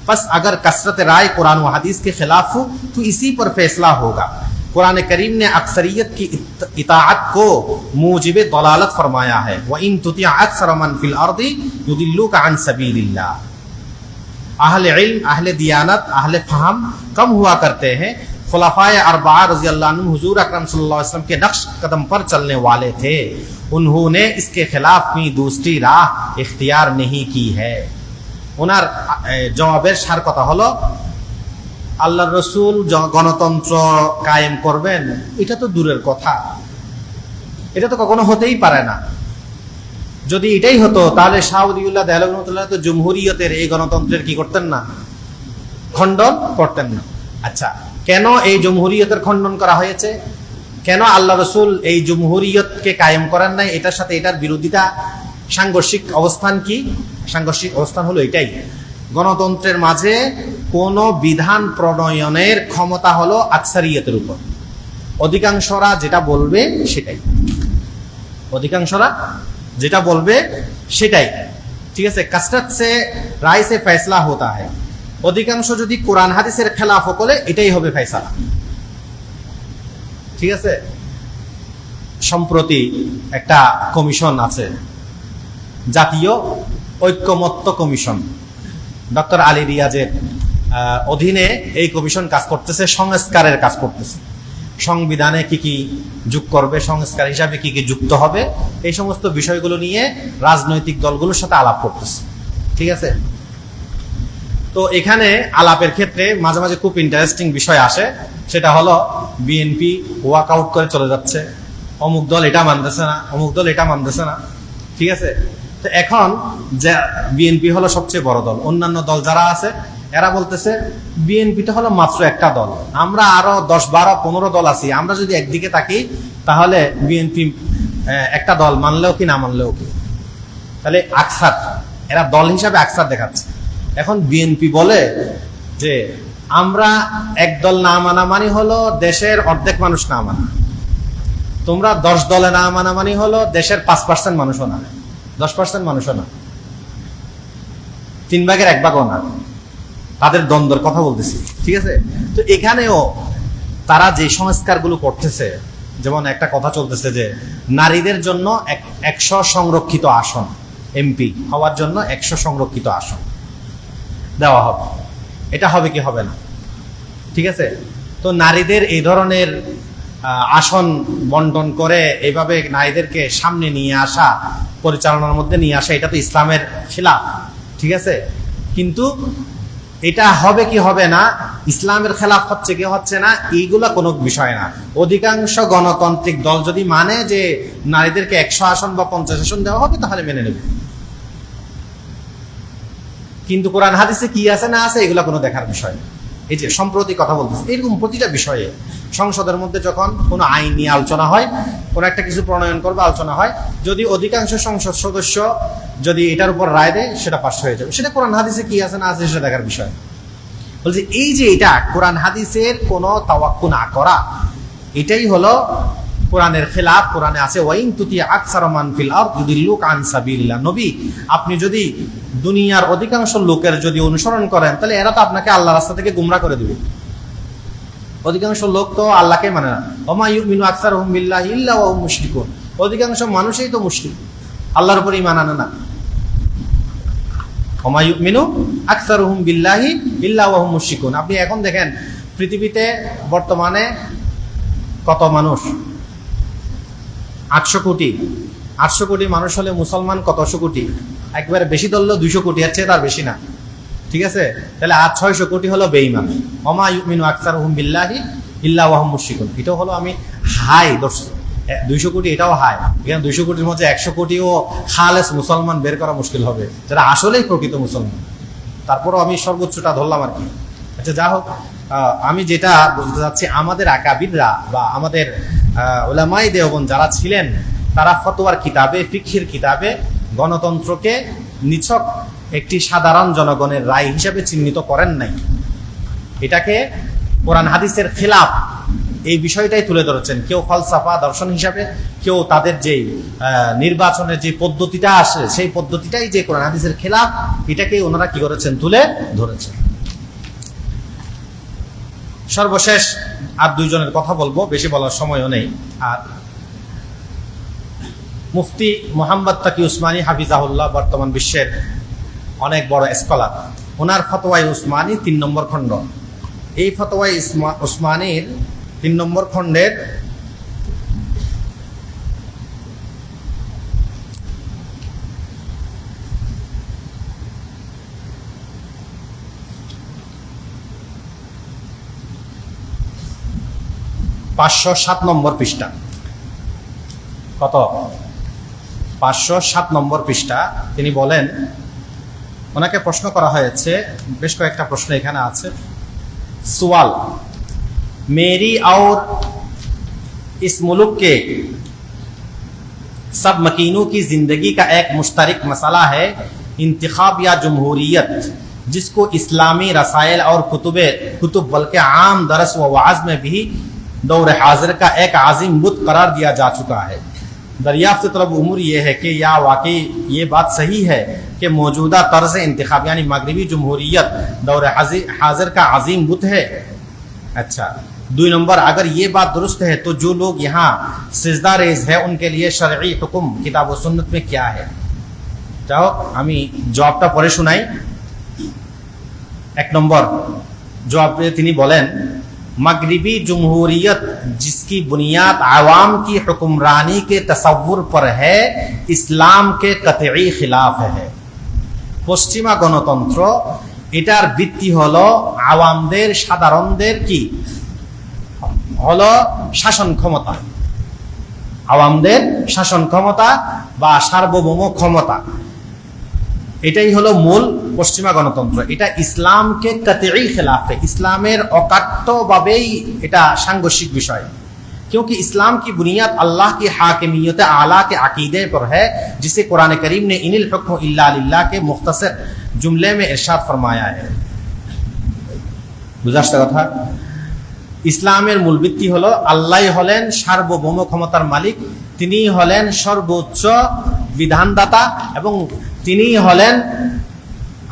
Speaker 1: बस अगर कसरत राय कुरान व हदीस के खिलाफ हो तो इसी पर फैसला होगा। कुरान करीम ने अक्सरियत की इताअत को मूजिब दलालत फरमाया है, व इन तुतिअ अक्सर मन फिल अर्दि युदिल्लुका अन सबीलिल्लाह। अहले इल्म, अहले दियानत, अहले फहम कम हुआ करते हैं। खुलाफाए अरबा रज़ियल्लाहु अन्हुम हुजूर अकरम सल्लल्लाहु अलैहि वसल्लम के नक्श कदम पर चलने वाले थे, उन्होंने इसके खिलाफ कोई दूसरी राह इख्तियार नहीं की है। ওনার জবাবের সার কথা হলো, আল্লাহর রাসূল গণতন্ত্র কায়েম করবেন এটা তো দূরের কথা, এটা তো কখনো হতেই পারে না। যদি এটাই হতো তাহলে শাহ ওয়ালিউল্লাহ দেহলভী রহমাতুল্লাহ তো জমহুরিয়তের এই গণতন্ত্রের কি করতেন না? খণ্ডন করতেন না। আচ্ছা, কেন এই জমহুরিয়তের খণ্ডন করা হয়েছে? কেন আল্লাহ রাসূল এই জমহুরিয়তকে কায়েম করেন নাই? এটার সাথে এটার বিরোধিতা, সাংঘর্ষিক অবস্থান কি? সাংঘর্ষিক অবস্থান হলো এটাই, গণতন্ত্রের মাঝে কোন বিধান প্রণয়নের ক্ষমতা হলো আকসারিয়তের উপর, অধিকাংশরা যেটা বলবে সেটাই, অধিকাংশরা যেটা বলবে সেটাই। ঠিক আছে, कसरत से राय से फैसला होता है, অধিকাংশ যদি কোরআন হাদিসের খেলাফ করে এটাই হবে ফয়সালা। ঠিক আছে, সম্প্রতি একটা কমিশন আছে, জাতীয় ঐক্যমত্য কমিশন, ডক্টর আলী রিয়াজের অধীনে এই কমিশন কাজ করতেছে, সংস্কারের কাজ করতেছে, সংবিধানে কি কি যোগ করবে, সংস্কার হিসাবে কি কি যুক্ত হবে, এই সমস্ত বিষয়গুলো নিয়ে রাজনৈতিক দলগুলোর সাথে আলাপ করতেছে। ঠিক আছে। তো এখানে আলাপের ক্ষেত্রে মাঝে মাঝে খুব ইন্টারেস্টিং বিষয় আসে, সেটা হলো বিএনপি ওয়াকআউট করে চলে যাচ্ছে, অমুক দল এটা মানতেছে না, অমুক দল এটা মানতেছে না, ঠিক আছে। তো এখন যে বিএনপি হলো সবচেয়ে বড় দল, অন্যান্য দল যারা আছে এরা বলতেছে বিএনপিটা হলো মাত্র একটা দল, আমরা আরো 10, 12, 15 দল আছি, আমরা যদি একদিকে থাকি তাহলে বিএনপি একটা দল মানলেও কি না মানলেও কি, তাহলে আকসার, এরা দল হিসাবে আকসার দেখাচ্ছে। এখন বিএনপি বলে যে আমরা এক দল না মানা মানে হলো দেশের অর্ধেক মানুষ না মানা, তোমরা 10 দলে না মানা মানে হলো দেশের 5% মানুষও না, 10% মানুষও না, 3 ভাগের 1 ভাগও না, তাদের দ্বন্দ্বের কথা বলতেছি, ঠিক আছে। তো এখানেও তারা যে সংস্কারগুলো করতেছে, যেমন একটা কথা চলতেছে যে নারীদের জন্য 100 সংরক্ষিত আসন, এমপি হওয়ার জন্য 100 সংরক্ষিত আসন দেওয়া হবে, এটা হবে কি হবে না, ঠিক আছে। তো নারীদের এই ধরনের আসন বন্টন করে এইভাবে নারীদেরকে সামনে নিয়ে আসা, পরিচালনার মধ্যে নিয়ে আসা, এটা তো ইসলামের খিলাফ, ঠিক আছে। কিন্তু এটা হবে কি হবে না, ইসলামের খেলাফ হচ্ছে কি হচ্ছে না, এইগুলা কোনো বিষয় না। অধিকাংশ গণতান্ত্রিক দল যদি মানে যে নারীদেরকে 100 আসন বা 50 আসন দেওয়া হবে তাহলে মেনে নেবে, কিন্তু কোরআন হাদিসে কি আছে না আছে এগুলা কোনো দেখার বিষয় না। এই যে সম্প্রতি কথা বলতেছে, এরকম প্রতিটা বিষয়ে সংসদের মধ্যে যখন কোনো আইন নিয়ে আলোচনা হয়, কোনো একটা কিছু প্রণয়ন করবে আলোচনা হয়, যদি অধিকাংশ সংসদ সদস্য যদি এটার উপর রায় দেয় সেটা পাস হয়ে যাবে, সেটা কোরআন হাদিসে কি আছে না আছে সেটা দেখার বিষয়। বলছে এই যে এটা কোরআন হাদিসের কোনো তাওয়াক্কু না করা, এটাই হলো কোরআনের খেলাফ। কোরআনে আছে ওয়াইন তুতি আকসারা মান ফিল আরদ ইউদিল্লুক আন সাবিলিল্লাহ, নবী আপনি যদি দুনিয়ার অধিকাংশ লোকের যদি অনুসরণ করেন তাহলে এরা তো আপনাকে আল্লাহর রাস্তা থেকে গুমরা করে দিবে। অধিকাংশ লোক তো আল্লাহকে মানে না, ওমা ইউমিনু আকসারুহুম বিল্লাহি ইল্লা ওয়া হুম মুশরিকুন, অধিকাংশ মানুষই তো মুশরিক, আল্লাহর উপর ঈমান আনে না। ওমা ইউমিনু আকসারুহুম বিল্লাহি ইল্লা ওয়া হুম মুশরিকুন। আপনি এখন দেখেন পৃথিবীতে বর্তমানে কত মানুষ, 800 কোটি। 800 কোটি মানুষ হলে মুসলমান কতশো কোটি, একবারে বেশি ধরলো 200 কোটি, আছে তার বেশি না, ঠিক আছে। তাহলে 600 কোটি হলো বেঈমান। ওমা ইউমিনু আকসারুহুম বিল্লাহি ইল্লা ওয়া হুম মুশরিকুন, এটাও হলো আমি হাই দর্শক 200 কোটি, এটাও হাই। এখানে 200 কোটির মধ্যে 100 কোটিও খালেস মুসলমান বের করা মুশকিল হবে, যারা আসলেই প্রকৃত মুসলমান। তারপরও আমি সর্বোচ্চটা ধরলাম আর কি। আচ্ছা যা হোক, আমি যেটা বলতে চাচ্ছি, আমাদের আকাবিররা বা আমাদের উলামায়ে দেওবন্দ যারা ছিলেন, তারা ফতোয়ার কিতাবে, ফিকহির কিতাবে গণতন্ত্রকে নিছক একটি সাধারণ জনগণের রায় হিসাবে চিহ্নিত করেন নাই, এটাকে কোরআন হাদিসের খেলাফ এই বিষয়টাই তুলে ধরেছেন। কেউ ফালসাফা দর্শন হিসাবে, কেউ তাদের যে নির্বাচনের যে পদ্ধতিটা আসে সেই পদ্ধতিটাই যে কোরআন হাদিসের খেলাফ, এটাকে ওনারা কি করেছেন, তুলে ধরেছেন। সর্বশেষ আর 2 জনের কথা বলবো, বেশি বলার সময়ও নেই। আর মুফতি মোহাম্মদ তাকি উসমানী হাফিজাহুল্লাহ বর্তমান বিশ্বের অনেক বড় স্কলার, ওনার ফতোয়ায়ে উসমানী 3 নম্বর খণ্ড, এই ফতোয়ায়ে উসমানীর 3 নম্বর খণ্ডের 507 নম্বর পৃষ্ঠা, কত 507 নম্বর পৃষ্ঠা, তিনি বলেন, ওনাকে প্রশ্ন করা হয়েছে, বেশ কয়েকটা প্রশ্ন এখানে আছে। सवाल, मेरी और इस मुल्क के सब मकीनों की जिंदगी का एक मुश्तरक मसला है इंतखाब या जमहूरियत, जिसको इस्लामी रसायल और कुतुब बल्कि आम दरस व वाज में भी दौर हाजिर का एक आजिम बुत करार दिया जा चुका है। दरियाफ्त तलब उमूर यह है कि या वाकई ये बात सही है कि मौजूदा तर्ज इंतखाब यानी मगरबी जमहूरियत दौर हाजिर का अजीम बुत है। अच्छा, 2 नंबर, अगर ये बात दुरुस्त है तो जो लोग यहाँ सिजदा रेज है उनके लिए शरई हुक्म किताब व सुन्नत में क्या है। जाओ আমি জবাবটা পড়ে শোনাই। 1 নম্বর জবাবে তিনি বলেন, मगरबी जमहूरियत जिसकी बुनियाद आवाम की हुक्मरानी के तसव्वुर पर है, इस्लाम के कतई खिलाफ है। পশ্চিমা গণতন্ত্র, এটার ভিত্তি হলো আওয়ামদের, সাধারণদের কি হলো শাসন ক্ষমতা, আওয়ামদের শাসন ক্ষমতা বা সার্বভৌম ক্ষমতা। এটাই হলো মূল পশ্চিমা গণতন্ত্র। এটা ইসলামকে কাতঈ খিলাফে, ইসলামের অকাট্যভাবেই এটা সাংঘর্ষিক বিষয়। क्योंकि इस्लाम की बुनियाद अल्लाह की हाकिमियत आला के अकीदे पर है, जिसे कुरान करीम ने इनिल हुक्म इल्ला लिल्लाह के मुख्तसर जुमले में इरशाद फरमाया है। বুঝা আসছে কথা? ইসলামের মূল ভিত্তি হলো আল্লাহই হলেন সার্বভৌম ক্ষমতার মালিক, তিনিই হলেন সর্বোচ্চ বিধানদাতা এবং তিনিই হলেন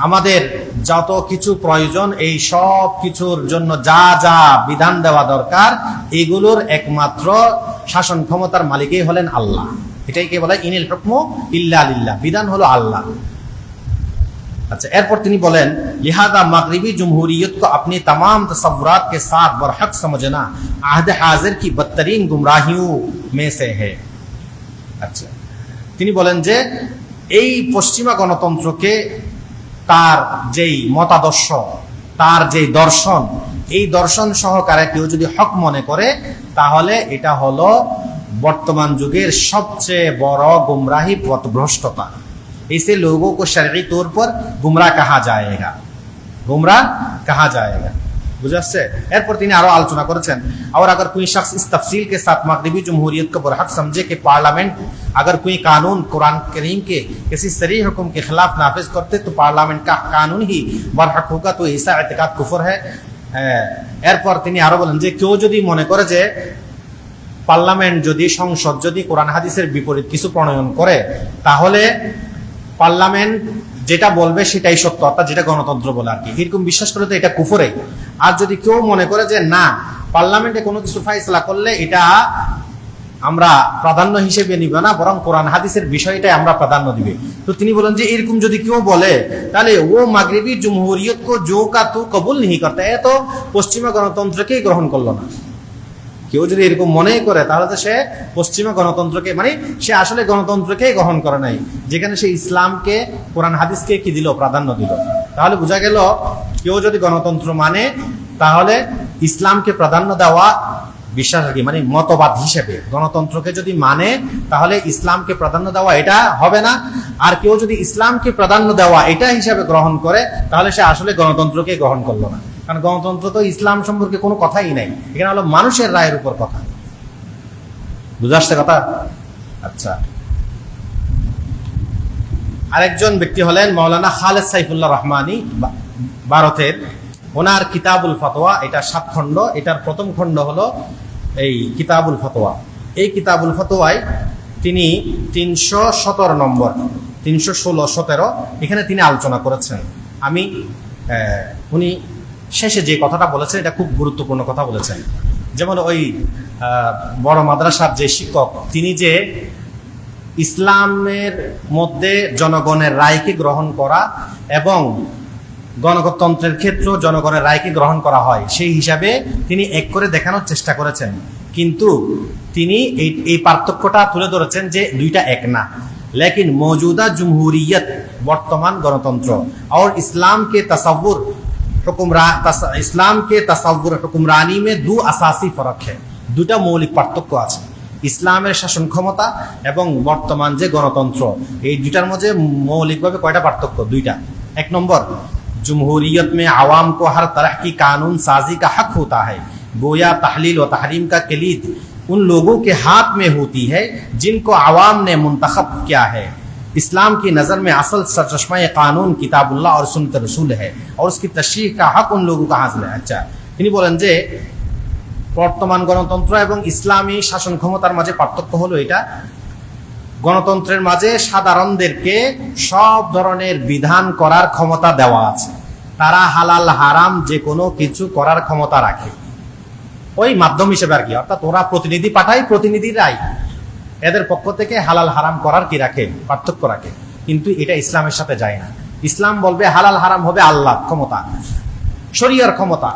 Speaker 1: আমাদের যত কিছু প্রয়োজন, এই সব কিছুর জন্য যা যা বিধান দেওয়া দরকার, এগুলোর একমাত্র শাসন ক্ষমতার মালিকই হলেন আল্লাহ। এটাই কে বলে ইনিল হুকমু ইল্লা লিল্লাহ, বিধান হলো আল্লাহ। अच्छा, एरपर তিনি বলেন लिहाजा मगरिबी जमहूरियत को अपनी तमाम तसव्वुरात के साथ बरहक समझना आहद हाजिर की बदतरीन गुमराहियों में से है। আচ্ছা, তিনি বলেন যে এই পশ্চিমা গণতন্ত্রকে তার যেই মতাদর্শ, তার যেই দর্শন, এই দর্শন সহকারে কেউ যদি হক মনে করে, তাহলে এটা হলো বর্তমান যুগের সবচেয়ে বড় গুমরাহি পথভ্রষ্টতা। ऐसे लोगों को शरई तौर पर गुमराह कहा जाएगा, गुमराह कहा जाएगा। बुझा से एरपर তিনি আরো আলোচনা করেছেন, और अगर कोई शख्स इस तफसील के साथ मगरिबी जमहूरियत को बरहक समझे कि पार्लियामेंट अगर कोई कानून कुरान करीम के किसी सरी हुक्म के खिलाफ नाफिज करते तो पार्लियामेंट का कानून ही बरहक होगा, तो ऐसा एतकाद कुफर है। एरपर তিনি আরো বলেন যে কেউ যদি মনে করে যে পার্লামেন্ট যদি, সংসদ যদি কোরআন হাদিসের বিপরীত কিছু প্রণয়ন করে, তাহলে পার্লামেন্ট যেটা বলবে সেটাই সত্য, অর্থাৎ যেটা গণতন্ত্র বলে আর কি, এরকম বিশ্বাস করে তো এটা কুফরে। আর যদি কেউ মনে করে যে না, পার্লামেন্টে কোনো কিছু ফাইসলা করলে এটা আমরা প্রাধান্য হিসেবে নিব না, বরং কোরআন হাদিসের বিষয়টাই আমরা প্রাধান্য দিবে, তো তিনি বলেন যে এরকম যদি কেউ বলে, তাহলে ও মাগরিবি জমহুরিয়ত কো জো কা তু কবুল नहीं करता, এ তো পশ্চিমা গণতন্ত্রকেই গ্রহণ করলো না। কেউ যদি এরকম মনেই করে, তাহলে তো সে পশ্চিমা গণতন্ত্রকে, মানে সে আসলে গণতন্ত্রকেই গ্রহণ করে নাই, যেখানে সে ইসলামকে, কোরআন হাদিসকে কি দিল, প্রাধান্য দিল। তাহলে বোঝা গেল কেউ যদি গণতন্ত্র মানে, তাহলে ইসলামকে প্রাধান্য দেওয়া বিশ্বাস আর কি, মানে মতবাদ হিসেবে গণতন্ত্রকে যদি মানে, তাহলে ইসলামকে প্রাধান্য দেওয়া এটা হবে না। আর কেউ যদি ইসলামকে প্রাধান্য দেওয়া এটা হিসাবে গ্রহণ করে, তাহলে সে আসলে গণতন্ত্রকে গ্রহণ করলো না, কারণ গণতন্ত্র তো ইসলাম সম্পর্কে কোনো কথাই নাই, এখানে হলো মানুষের রায়ের উপর কথা। বুঝা আসছে কথা? আচ্ছা, আরেকজন ব্যক্তি হলেন মাওলানা খালেদ সাইফুল্লাহ রহমানী, ভারতের। ওনার কিতাবুল ফতোয়া, এটা 7 খণ্ড, এটার প্রথম খণ্ড হলো এই কিতাবুল ফতোয়া। এই কিতাবুল ফতোয়ায় তিনি 317 নম্বর, 316, 17 এখানে তিনি আলোচনা করেছেন। আমি উনি শেষে যে কথাটা বলেছেন, এটা খুব গুরুত্বপূর্ণ কথা বলেছেন। যেমন ওই বড় মাদ্রাসার যে শিক্ষক, তিনি যে ইসলামের মধ্যে জনগণের রায়কে গ্রহণ করা এবং গণতন্ত্রের ক্ষেত্রে জনগণের রায়কে গ্রহণ করা হয়, সেই হিসাবে তিনি এক করে দেখানোর চেষ্টা করেছেন। কিন্তু তিনি এই পার্থক্যটা তুলে ধরেছেন যে দুইটা এক না। लेकिन मौजूदा जमहूरियत, वर्तमान गणतंत्र और इस्लाम के तसव्वुर हुक्मरानी में 2 असासी फरक है। দুটা মৌলিক পার্থক্য আছে, ইসলামের শাসন ক্ষমতা এবং বর্তমান যে গণতন্ত্র, এই দুটার মধ্যে মৌলিকভাবে কয়টা পার্থক্য? 2টা। 1 নম্বর, जमहूरियत में आवाम को हर तरह की कानून साजी का हक होता है, गोया तहलील व तहरीम का किलीद उन लोगों के हाथ में होती है जिनको आवाम ने मुंतखब किया है। इस्लाम की नज़र में असल सरचश्मा कानून किताबुल्लाह और सुन्नत रसूल है और उसकी तशरीह का हक उन लोगों का हासिल है। अच्छा, তিনি বলেন যে বর্তমান গণতন্ত্র এবং ইসলামী শাসন ক্ষমতার মাঝে পার্থক্য হলো এটা, গণতন্ত্রের মাঝে সাধারণদেরকে সব ধরনের বিধান করার ক্ষমতা দেওয়া আছে, তারা হালাল হারাম যে কোনো কিছু করার ক্ষমতা রাখে, ওই মাধ্যম হিসেবে আর কি, অর্থাৎ ওরা প্রতিনিধি পাঠায়, প্রতিনিধিরাই এদের পক্ষ থেকে হালাল হারাম করার কি রাখে, পার্থক্য রাখে। কিন্তু এটা ইসলামের সাথে যায় না। ইসলাম বলবে হালাল হারাম হবে আল্লাহ ক্ষমতা, শরিয়ার ক্ষমতা।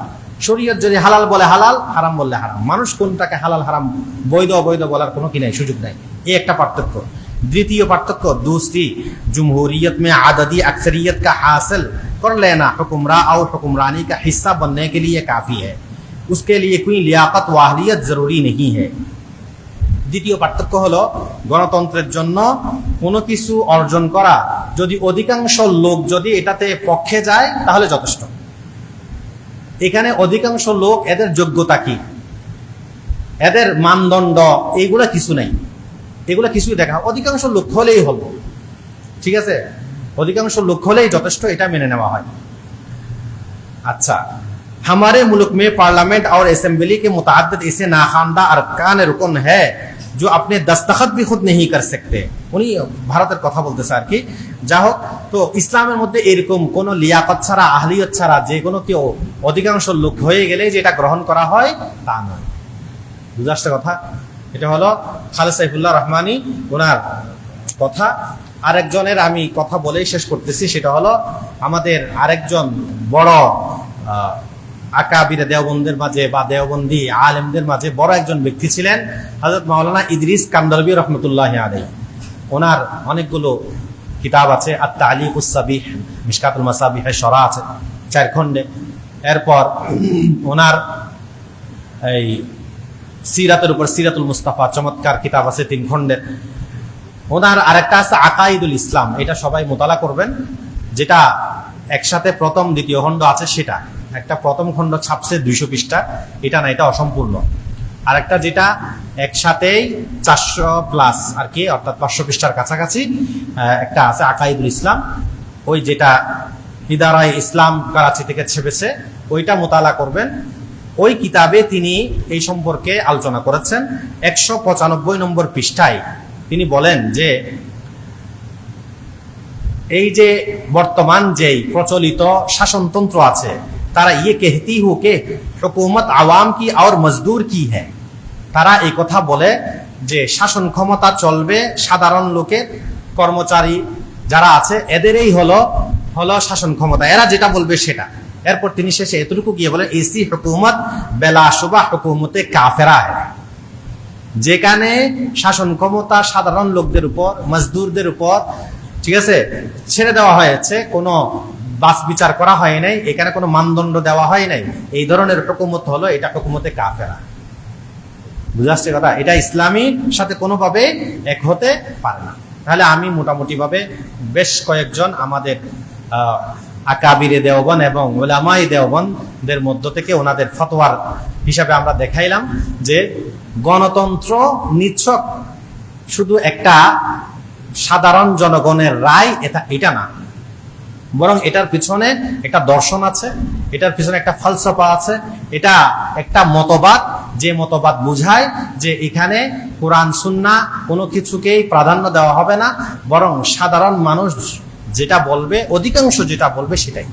Speaker 1: শরিয়ত যদি হালাল বলে হালাল, হারাম বললে হারাম। মানুষ কোনটাকে হালাল হারাম, বৈধ অবৈধ বলার কোনো কি নাই, সুযোগ নাই। এই একটা পার্থক্য। द्वितीय पार्थक्य दूसरी जमहूरियत में आददी अक्सरियत का हासिल कर लेना हुक्मरान और हुक्मरानी का हिस्सा बनने के लिए काफ़ी है, उसके लिए कोई लियाकत वाहलियत जरूरी नहीं है। দ্বিতীয় পার্থক্য হলো গণতন্ত্রের জন্য কোনো কিছু অর্জন করা যদি অধিকাংশ লোক যদি এটাতে পক্ষে যায় তাহলে যথেষ্ট। এখানে অধিকাংশ লোক এদের যোগ্যতা কি, এদের মানদণ্ড, এইগুলা কিছু নাই, এগুলা কিছুই দেখা, অধিকাংশ লোক হলেই হলো, ঠিক আছে, অধিকাংশ লোক হলেই যথেষ্ট, এটা মেনে নেওয়া হয়। अच्छा, हमारे मुल्क में पार्लियामेंट और असेंबली के मुताबिक ऐसे नाखानदा अरकान रुकन है जो अपने दस्तखत भी खुद नहीं कर सकते। উনি ভারতের কথা বলতেছে আর কি। যা হোক, তো ইসলামের মধ্যে এরকম কোনো লিয়াকত ছাড়া, আহলিয়ত ছাড়া যে কোনো কেউ অধিকাংশ লোক হয়ে গেলে যেটা গ্রহণ করা হয় তা নয়। বুঝে আসছে কথা? এটা হলো খালেদ সাইফুল্লাহ রহমানী ওনার কথা। আরেকজনের আমি কথা বলেই শেষ করতেছি, সেটা হলো আমাদের আরেকজন বড় আকাবিরে দেওবন্দের মাঝে বা দেওবন্দি আলেমদের মাঝে বড় একজন ব্যক্তি ছিলেন হযরত মাওলানা ইদ্রিস কান্দালবী রহমতুল্লাহ আলাইহি। ওনার অনেকগুলো কিতাব আছে, আত-তালিকুস সাবিহ, মিশকাতুল মাসাবিহের শরা আছে 4 খণ্ডে। এরপর ওনার এই সিরাতের উপর সিরাতুল মুস্তাফা চমৎকার কিতাব আছে 3 খণ্ডের। ওনার আরেকটা আছে আকাইদুল ইসলাম, এটা সবাই মোতালা করবেন, যেটা একসাথে প্রথম দ্বিতীয় খণ্ড আছে, সেটা একটা প্রথম খণ্ড ছাপছে 200 পৃষ্ঠা, এটা না, এটা অসম্পূর্ণ। আরেকটা যেটা একসাথেই 400+ আর কি, অর্থাৎ 500 পৃষ্ঠার কাছাকাছি একটা আছে আকাইদুল ইসলাম, ওই যেটা ইদারায়ে ইসলাম করাচি থেকে ছেপেছে, ওইটা মোতালা করবেন। ওই কিতাবে তিনি এই সম্পর্কে আলোচনা করেছেন। 195 নম্বর পৃষ্ঠায় তিনি বলেন যে এই যে বর্তমান যেই প্রচলিত শাসনতন্ত্র আছে, তারা ইয়ে कहती हो कि हुकूमत आवाम की और मजदूर की है, তারা এই কথা বলে যে শাসন ক্ষমতা চলবে সাধারণ লোকের, কর্মচারী যারা আছে এদেরই হলো শাসন ক্ষমতা, এরা যেটা বলবে সেটা। এরপর তিনি শেষে এতটুকু গিয়ে বলেন, এসি হুকুমত বেলাশুবা হুকুমতে কাফেরা है, যেখানে শাসন ক্ষমতা সাধারণ লোকদের উপর, মজদুরদের উপর, ঠিক আছে, ছেড়ে দেওয়া হয়েছে, কোনো বাস বিচার করা হয় নাই, এখানে কোনো মানদণ্ড দেওয়া হয় নাই, এই ধরনের হুকুমত হলো এটা হুকুমতে কাফেরা। বুঝে আসছে কথা? এটা ইসলামীর সাথে কোনোভাবে এক হতে পারে না। তাহলে আমি মোটামুটি ভাবে বেশ কয়েকজন আমাদের আকাবিরে দেওবন্দ এবং উলামায়ে দেওবন্দের মধ্য থেকে ওনাদের ফতোয়ার হিসাবে আমরা দেখাইলাম যে গণতন্ত্র নিছক শুধু একটা সাধারণ জনগণের রায়, এটা না, বরং এটার পিছনে একটা দর্শন আছে, এটার পিছনে একটা ফালসাফা আছে, এটা একটা মতবাদ, যে মতবাদ বুঝায় যে এখানে কোরআন সুন্নাহ কোনো কিছুকেই প্রাধান্য দেওয়া হবে না, বরং সাধারণ মানুষ যেটা বলবে, অধিকাংশ যেটা বলবে সেটাই।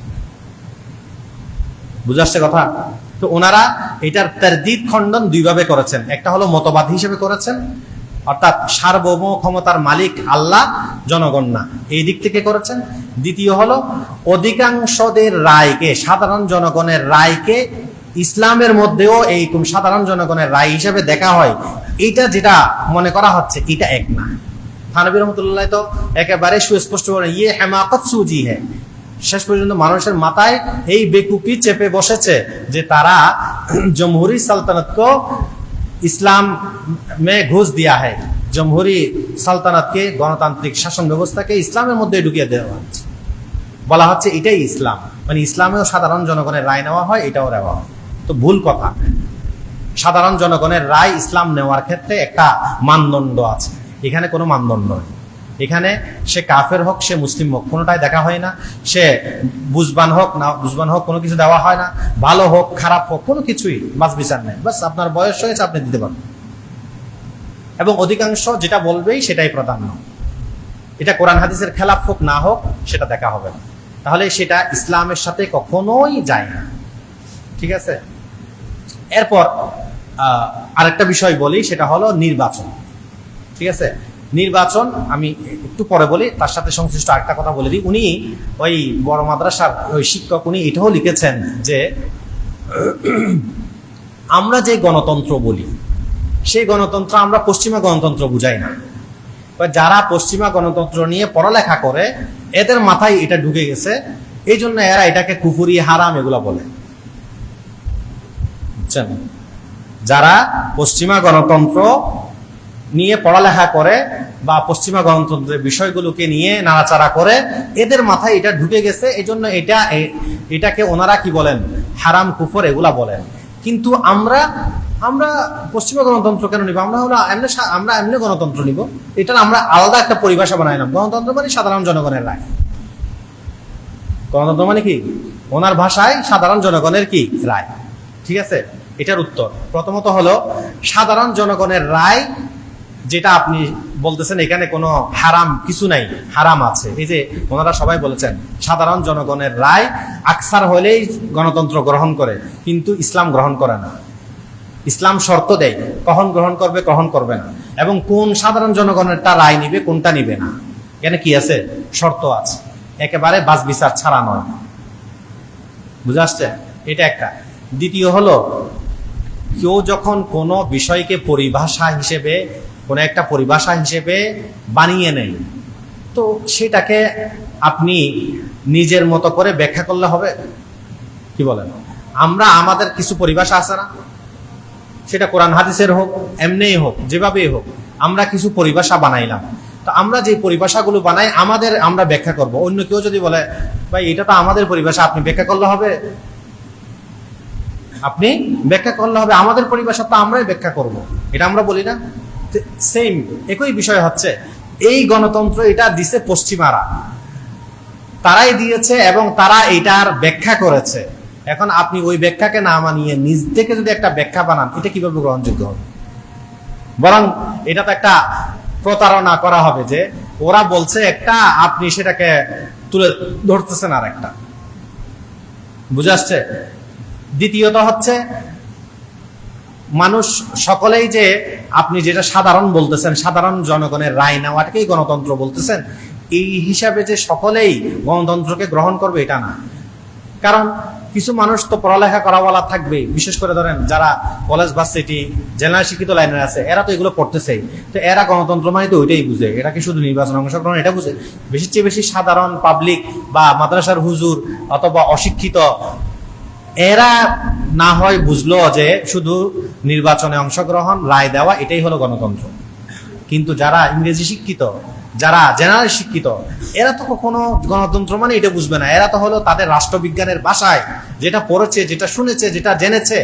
Speaker 1: বুঝে আসছে কথা? তো ওনারা এটার তারদিদ খণ্ডন 2 ভাবে করেছেন। একটা হলো মতবাদ হিসেবে করেছেন, অর্থাৎ সার্বভৌম ক্ষমতার মালিক আল্লাহ, জনগণ না, এই দিক থেকে করেছেন। দ্বিতীয় হলো অধিকাংশদের রায়কে, সাধারণ জনগণের রায়কে ইসলামের মধ্যেও এইরকম সাধারণ জনগণের রায় হিসেবে দেখা হয়, এইটা যেটা মনে করা হচ্ছে এটা এক না। থানভী রহমতুল্লাহ তো একেবারে সুস্পষ্ট বলেন, ইয়ে হেমাকত সুজি হ্যাঁ। শেষ পর্যন্ত মানুষের মাথায় এই বেকুপি চেপে বসেছে যে তারা জমহুরি সালতানাতকে ইসলাম মে ঘুষ দিয়া হয়, জমহুরি সালতানাতকে, গণতান্ত্রিক শাসন ব্যবস্থাকে ইসলামের মধ্যে ঢুকিয়ে দেওয়া হচ্ছে, বলা হচ্ছে এটাই ইসলাম, মানে ইসলামেও সাধারণ জনগণের রায় নেওয়া হয়, এটাও নেওয়া হয়। তো ভুল কথা। সাধারণ জনগণের রায় ইসলাম নেওয়ার ক্ষেত্রে একটা মানদণ্ড আছে, এখানে কোনো মানদণ্ড নেই। এখানে সে কাফের হোক, সে মুসলিম হোক, কোনোটাই দেখা হয় না। সে বুঝবান হোক না বুঝবান হোক, কোনো কিছু দেওয়া হয় না। ভালো হোক খারাপ হোক, কোনো কিছুই বাস বিচার নেই। বাস আপনার বয়স হয়েছে, আপনি দিতে পারবেন, এবং অধিকাংশ যেটা বলবেই সেটাই প্রাধান্য। এটা কোরআন হাদিসের খেলাফ হোক না হোক, সেটা দেখা হবে না, তাহলে সেটা ইসলামের সাথে কখনোই যায় না। ঠিক আছে? এরপর আরেকটা বিষয় বলি, সেটা হলো নির্বাচন। ঠিক আছে? নির্বাচন আমি একটু পরে বলি, তার সাথে সংশ্লিষ্ট আরেকটা কথা বলে দিই। উনি ওই বড় মাদ্রাসার ওই শিক্ষক, উনি এটাও লিখেছেন যে আমরা যে গণতন্ত্র বলি, সেই গণতন্ত্র আমরা পশ্চিমা গণতন্ত্র বুঝাই না। যারা পশ্চিমা গণতন্ত্র নিয়ে পড়ালেখা করে এদের মাথায় এটা ঢুকে গেছে, এই জন্য এরা এটাকে কুফুরি, হারাম এগুলা বলে। বুঝছেন? যারা পশ্চিমা গণতন্ত্র নিয়ে পড়ালেখা করে বা পশ্চিমা গণতন্ত্রের বিষয়গুলোকে নিয়ে নাড়াচাড়া করে, এদের মাথায় এটা ঢুকে গেছে, এই জন্য এটাকে ওনারা কি বলেন, হারাম, কুফর এগুলা বলেন। কিন্তু আমরা পশ্চিমা গণতন্ত্র কেন নিব? আমরা এমনি গণতন্ত্র নিব, এটা আমরা আলাদা একটা পরিভাষা বানাইলাম। গণতন্ত্র মানে সাধারণ জনগণের রায়। গণতন্ত্র মানে কি? ওনার ভাষায় সাধারণ জনগণের কি রায়। ঠিক আছে, এটার উত্তর প্রথমত হলো সাধারণ জনগণের রায়, যেটা আপনি বলতেছেন এখানে কোনো হারাম কিছু নাই, হারাম আছে। এই যে ওনারা সবাই বলেছেন সাধারণ জনগণের রায় আকসার হলেই গণতন্ত্র গ্রহণ করে, কিন্তু ইসলাম গ্রহণ করে না। ইসলাম শর্ত দেয় কখন গ্রহণ করবে, কখন করবে না, এবং কোন সাধারণ জনগণেরটা রায় নিবে, কোনটা নিবে না। এখানে কি আছে? শর্ত আছে, একেবারে বাছ বিচার ছাড়া নয়। বুঝে আসছে? এটা একটা। দ্বিতীয় হলো, কেউ যখন কোনো বিষয়কে পরিভাষা হিসেবে, কোনো একটা পরিভাষা হিসেবে বানিয়ে নেয়, তো সেটাকে আপনি নিজের মতো করে ব্যাখ্যা করলে হবে? কি বলেন? আমরা আমাদের কিছু পরিভাষা আছে না, সেটা কোরআন হাদিসের হোক, এমনিই হোক, যেভাবেই হোক, আমরা কিছু পরিভাষা বানাইলাম। তো আমরা যে পরিভাষাগুলো বানাই আমরা ব্যাখ্যা করব। অন্য কেউ যদি বলে ভাই এটা তো আমাদের পরিভাষা, আপনি ব্যাখ্যা করলে হবে? আপনি ব্যাখ্যা করলে হবে, আমাদের পরিভাষা তো আমরাই ব্যাখ্যা করব, এটা আমরা বলি না? সেম একই বিষয় হচ্ছে, এই গণতন্ত্র এটা দিছে পশ্চিমারা, তারাই দিয়েছে এবং তারা এটার ব্যাখ্যা করেছে। এখন আপনি ওই ব্যাখ্যাকে না মানিয়ে নিজ থেকে যদি একটা ব্যাখ্যা বানান, এটা কিভাবে গ্রহণযোগ্য হবে? বরং এটা তো একটা প্রতারণা করা হবে, যে ওরা বলছে একটা, আপনি সেটাকে তুলে ধরতেছেন আর একটা। বুঝে আসছে? দ্বিতীয়ত হচ্ছে, মানুষ সকলেই যে আপনি যেটা সাধারণ বলতেছেন, সাধারণ জনগণের রায় নেওয়াটাকেই গণতন্ত্র বলতেছেন, এই হিসাবে যে সকলেই গণতন্ত্রকে গ্রহণ করবে এটা না। কারণ কিছু মানুষ তো পড়ালেখা করাওয়ালা থাকবে, বিশেষ করে ধরেন যারা কলেজ, ভার্সিটি, জেনারেল শিক্ষিত লাইনের আছে, এরা তো এগুলো পড়তেছেই। তো এরা গণতন্ত্র মানে তো ওইটাই বুঝে, এটা কি শুধু নির্বাচন অংশগ্রহণ এটা বুঝে? বেশির চেয়ে বেশি সাধারণ পাবলিক বা মাদ্রাসার হুজুর অথবা অশিক্ষিত, এরা না হয় বুঝলো যে শুধু নির্বাচনে অংশগ্রহণ, রায় দেওয়া, এটাই হলো গণতন্ত্র। কিন্তু যারা ইংরেজি শিক্ষিত, যারা জেনারেল শিক্ষিত, এরা তো কখনো গণতন্ত্র মানে এটা বুঝবে না। এরা তো হলো তাদের রাষ্ট্রবিজ্ঞানের ভাষায় যেটা পড়েছে, যেটা শুনেছে, যেটা জেনেছে,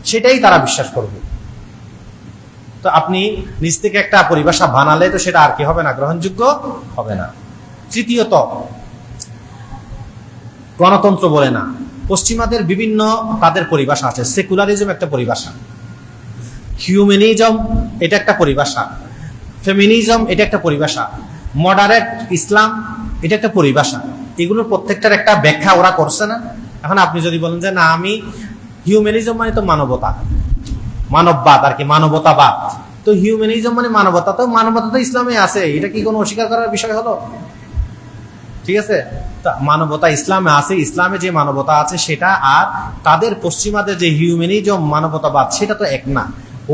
Speaker 1: সেটাই তারা বিশ্বাস করবে। তো আপনি নিজ থেকে একটা পরিভাষা বানালে তো সেটা আর কি হবে না, গ্রহণযোগ্য হবে না। তৃতীয়ত, গণতন্ত্র বলে না, পশ্চিমাদের বিভিন্ন তাদের পরিভাষা আছে। সেকুলারিজম একটা পরিভাষা, হিউম্যানিজম এটা একটা পরিভাষা, ফেমিনিজম এটা একটা পরিভাষা, মডারেট ইসলাম এটা একটা পরিভাষা। এগুলোর প্রত্যেকটার একটা ব্যাখ্যা ওরা করছে না। এখন আপনি যদি বলেন যে না, আমি হিউম্যানিজম মানে তো মানবতা, মানববাদ আর কি, মানবতাবাদ, তো হিউম্যানিজম মানে মানবতা, তো মানবতা তো ইসলামে আছে, এটা কি কোনো অস্বীকার করার বিষয় হলো? ঠিক আছে, মানবতা ইসলামে আছে, ইসলামে যে মানবতা আছে সেটা, আর তাদের পশ্চিমাদের যে হিউম্যানিজম, মানবতাবাদ, সেটা তো এক না।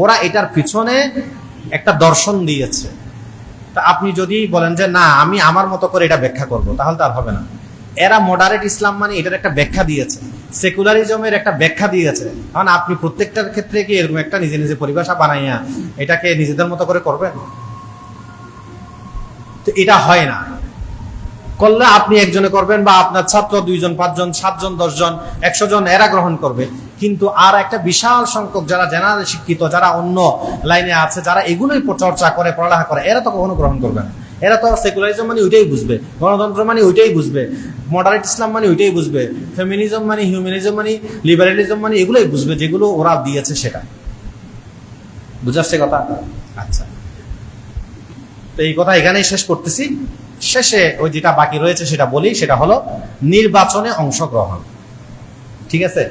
Speaker 1: ওরা এটার পিছনে একটা দর্শন দিয়েছে। তা আপনি যদি বলেন যে না, আমি আমার মতো করে এটা ব্যাখ্যা করব, তাহলে তো আর হবে না। এরা মডারেট ইসলাম মানে এটার একটা ব্যাখ্যা দিয়েছে, সেকুলারিজমের একটা ব্যাখ্যা দিয়েছে। কারণ আপনি প্রত্যেকটার ক্ষেত্রে কি এরকম একটা নিজে নিজে পরিভাষা বানাইয়া এটাকে নিজেদের মতো করে করবেন? তো এটা হয় না। করলে আপনি একজনে করবেন, বা আপনার ছাত্র 2 জন, 5 জন, 7 জন, 10 জন, 100 জন, এরা গ্রহণ করবে। কিন্তু আর একটা বিশাল সংখ্যক যারা জেনারেল শিক্ষিত, যারা অন্য লাইনে আছে, যারা এগুলোই চর্চা করে, পড়ালেখা করে, এরা তো কখনো গ্রহণ করবে না। এরা তো সেকুলারিজম মানে ওইটাই বুঝবে, গণতন্ত্র মানে ওইটাই বুঝবে, মডারেট ইসলাম মানে ওইটাই বুঝবে, ফেমিনিজম মানে, হিউম্যানিজম মানে, লিবারেলিজম মানে এগুলোই বুঝবে, যেগুলো ওরা দিয়েছে সেটা। বুঝাচ্ছে কথা? আচ্ছা, তো এই কথা এখানেই শেষ করতেছি। শেষে ওই যেটা বাকি রয়েছে সেটা বলি, সেটা হলো নির্বাচনে অংশগ্রহণ। ঠিক আছে,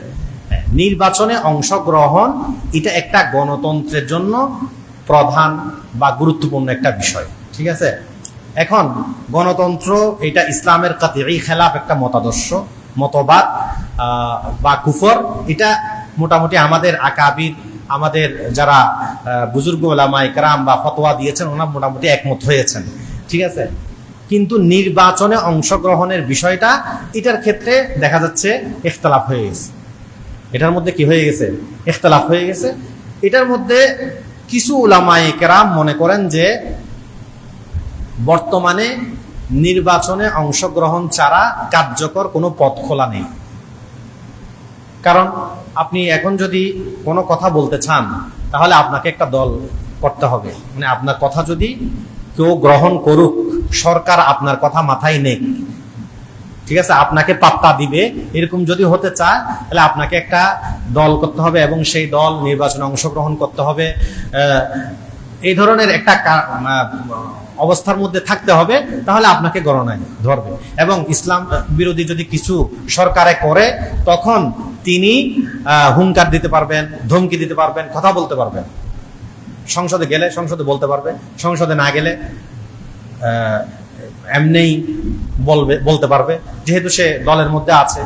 Speaker 1: নির্বাচনে অংশগ্রহণ এটা একটা গণতন্ত্রের জন্য প্রধান বা গুরুত্বপূর্ণ একটা বিষয়। ঠিক আছে, এখন গণতন্ত্র এটা ইসলামের কাতঈ খেলাফ একটা মতাদর্শ, মতবাদ বা কুফর। এটা মোটামুটি আমাদের আকাবির, আমাদের যারা বুজুর্গ ওলামায়ে কেরাম বা ফতোয়া দিয়েছেন ওনারা মোটামুটি একমত হয়েছেন, ঠিক আছে। কিন্তু নির্বাচনে অংশগ্রহণের বিষয়টা এটার ক্ষেত্রে দেখা যাচ্ছে ইখতিলাফ হয়ে গেছে। এটার মধ্যে কি হয়ে গেছে? ইখতিলাফ হয়ে গেছে। এটার মধ্যে কিছু উলামায়ে কেরাম মনে করেন যে বর্তমানে নির্বাচনে অংশগ্রহণ ছাড়া কার্যকর কোনো পথ খোলা নেই। কারণ আপনি এখন যদি কোনো কথা বলতে চান তাহলে আপনাকে একটা দল করতে হবে, মানে আপনার কথা যদি কেউ গ্রহণ করুক, সরকার আপনার কথা মাথায় নেক, ঠিক আছে, আপনাকে পাত্তা দিবে, এরকম যদি হতে চায় তাহলে আপনাকে একটা দল করতে হবে এবং সেই দল নির্বাচনে অংশগ্রহণ করতে হবে। এই ধরনের একটা অবস্থার মধ্যে থাকতে হবে, তাহলে আপনাকে গণনায় ধরবে। এবং ইসলাম বিরোধী যদি কিছু সরকারে করে তখন তিনি হুঙ্কার দিতে পারবেন, ধমকি দিতে পারবেন, কথা বলতে পারবেন। সংসদে গেলে সংসদে বলতে পারবে, সংসদে না গেলে এমনিই বলতে পারবে, যেহেতু সে দলের মধ্যে আছে,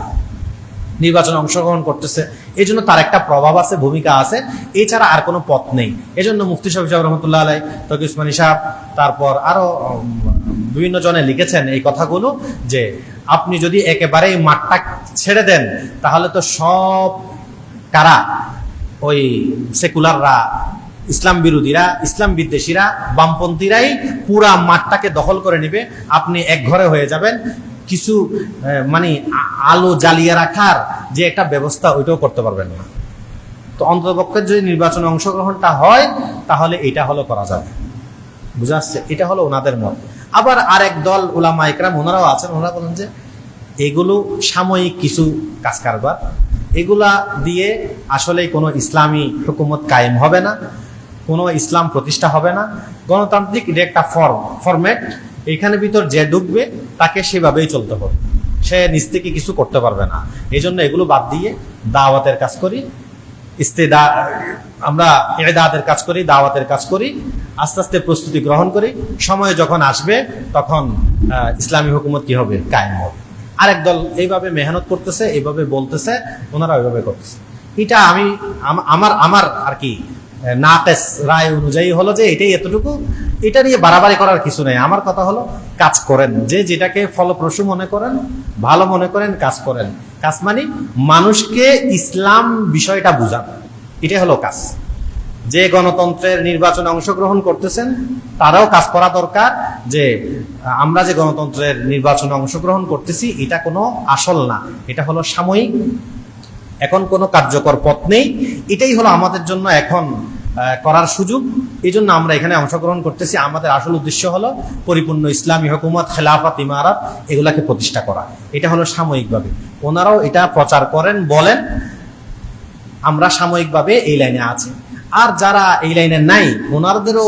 Speaker 1: নির্বাচনে অংশগ্রহণ করতেছে, এই জন্য তার একটা প্রভাব আছে, ভূমিকা আছে, এছাড়া আর কোনো পথ নেই। এই জন্য মুফতি সাহেব রহমতুল্লাহ আলাই, তকি উসমানী সাহেব, তারপর আরো বিভিন্ন জনে লিখেছেন এই কথাগুলো, যে আপনি যদি একেবারেই মাঠটা ছেড়ে দেন তাহলে তো সব কারা, ওই সেকুলাররা, ইসলাম বিরোধীরা, ইসলাম বিদ্বেষীরা, বামপন্থীরাই পুরা মাঠটাকে দখল করে নেবে। আপনি এক ঘরে হয়ে যাবেন, কিছু মানে আলো জ্বালিয়ে রাখার যে একটা ব্যবস্থা ওইটাও করতে পারবেন না। তো অন্ততপক্ষে যদি নির্বাচনে অংশগ্রহণটা হয় তাহলে এটা হলো করা যাবে, বুঝা আসছে? এটা হলো ওনাদের মত। আবার আরেক দল উলামায়ে কেরাম ওনারাও আছেন, ওনারা বলেন যে এগুলো সাময়িক কিছু কাজ কারবার, এগুলা দিয়ে আসলে কোনো ইসলামী হুকুমত কায়েম হবে না, কোনো ইসলাম প্রতিষ্ঠা হবে না। গণতান্ত্রিক এটা একটা ফরম্যাট, এখানে ভিতর যে ঢুকবে তাকে সেভাবেই চলতে হবে, সে নিজ থেকে কিছু করতে পারবে না। এই জন্য এগুলো বাদ দিয়ে দাওয়াতের কাজ করি, আমরা ইদাদের কাজ করি, দাওয়াতের কাজ করি, আস্তে আস্তে প্রস্তুতি গ্রহণ করি, সময় যখন আসবে তখন ইসলামী হুকুমত কি হবে? কায়েম হবে। আরেক দল এইভাবে মেহনত করতেছে, এইভাবে বলতেছে, ওনারা ওইভাবে করতেছে। এটা আমার আর কি নাকেস রায় অনুযায়ী হলো যে এটাই এতটুকু, এটা নিয়ে বাড়াবাড়ি করার কিছু নেই। আমার কথা হলো কাজ করেন, যে যেটাকে ফলপ্রসূ মনে করেন, ভালো মনে করেন, কাজ করেন। কাজ মানে মানুষকে ইসলাম বিষয়টা বুঝান, এটাই হলো কাজ। যে গণতন্ত্রের নির্বাচনে অংশগ্রহণ করতেছেন তারাও কাজ করা দরকার, যে আমরা যে গণতন্ত্রের নির্বাচনে অংশগ্রহণ করতেছি এটা কোনো আসল না, এটা হলো সাময়িক, এখন কোনো কার্যকর পথ নেই। এটাই হলো আমাদের জন্য এখন করার সুযোগ। এই জন্য আমরা এখানে অংশগ্রহণ করতেছি। আমাদের আসল উদ্দেশ্য হলো পরিপূর্ণ ইসলামী হুকুমত, খেলাফত, ইমারত এগুলাকে প্রতিষ্ঠা করা। এটা হলো সাময়িকভাবে, ওনারাও এটা প্রচার করেন, বলেন আমরা সাময়িকভাবে এই লাইনে আছি। আর যারা এই লাইনে নাই ওনাদেরও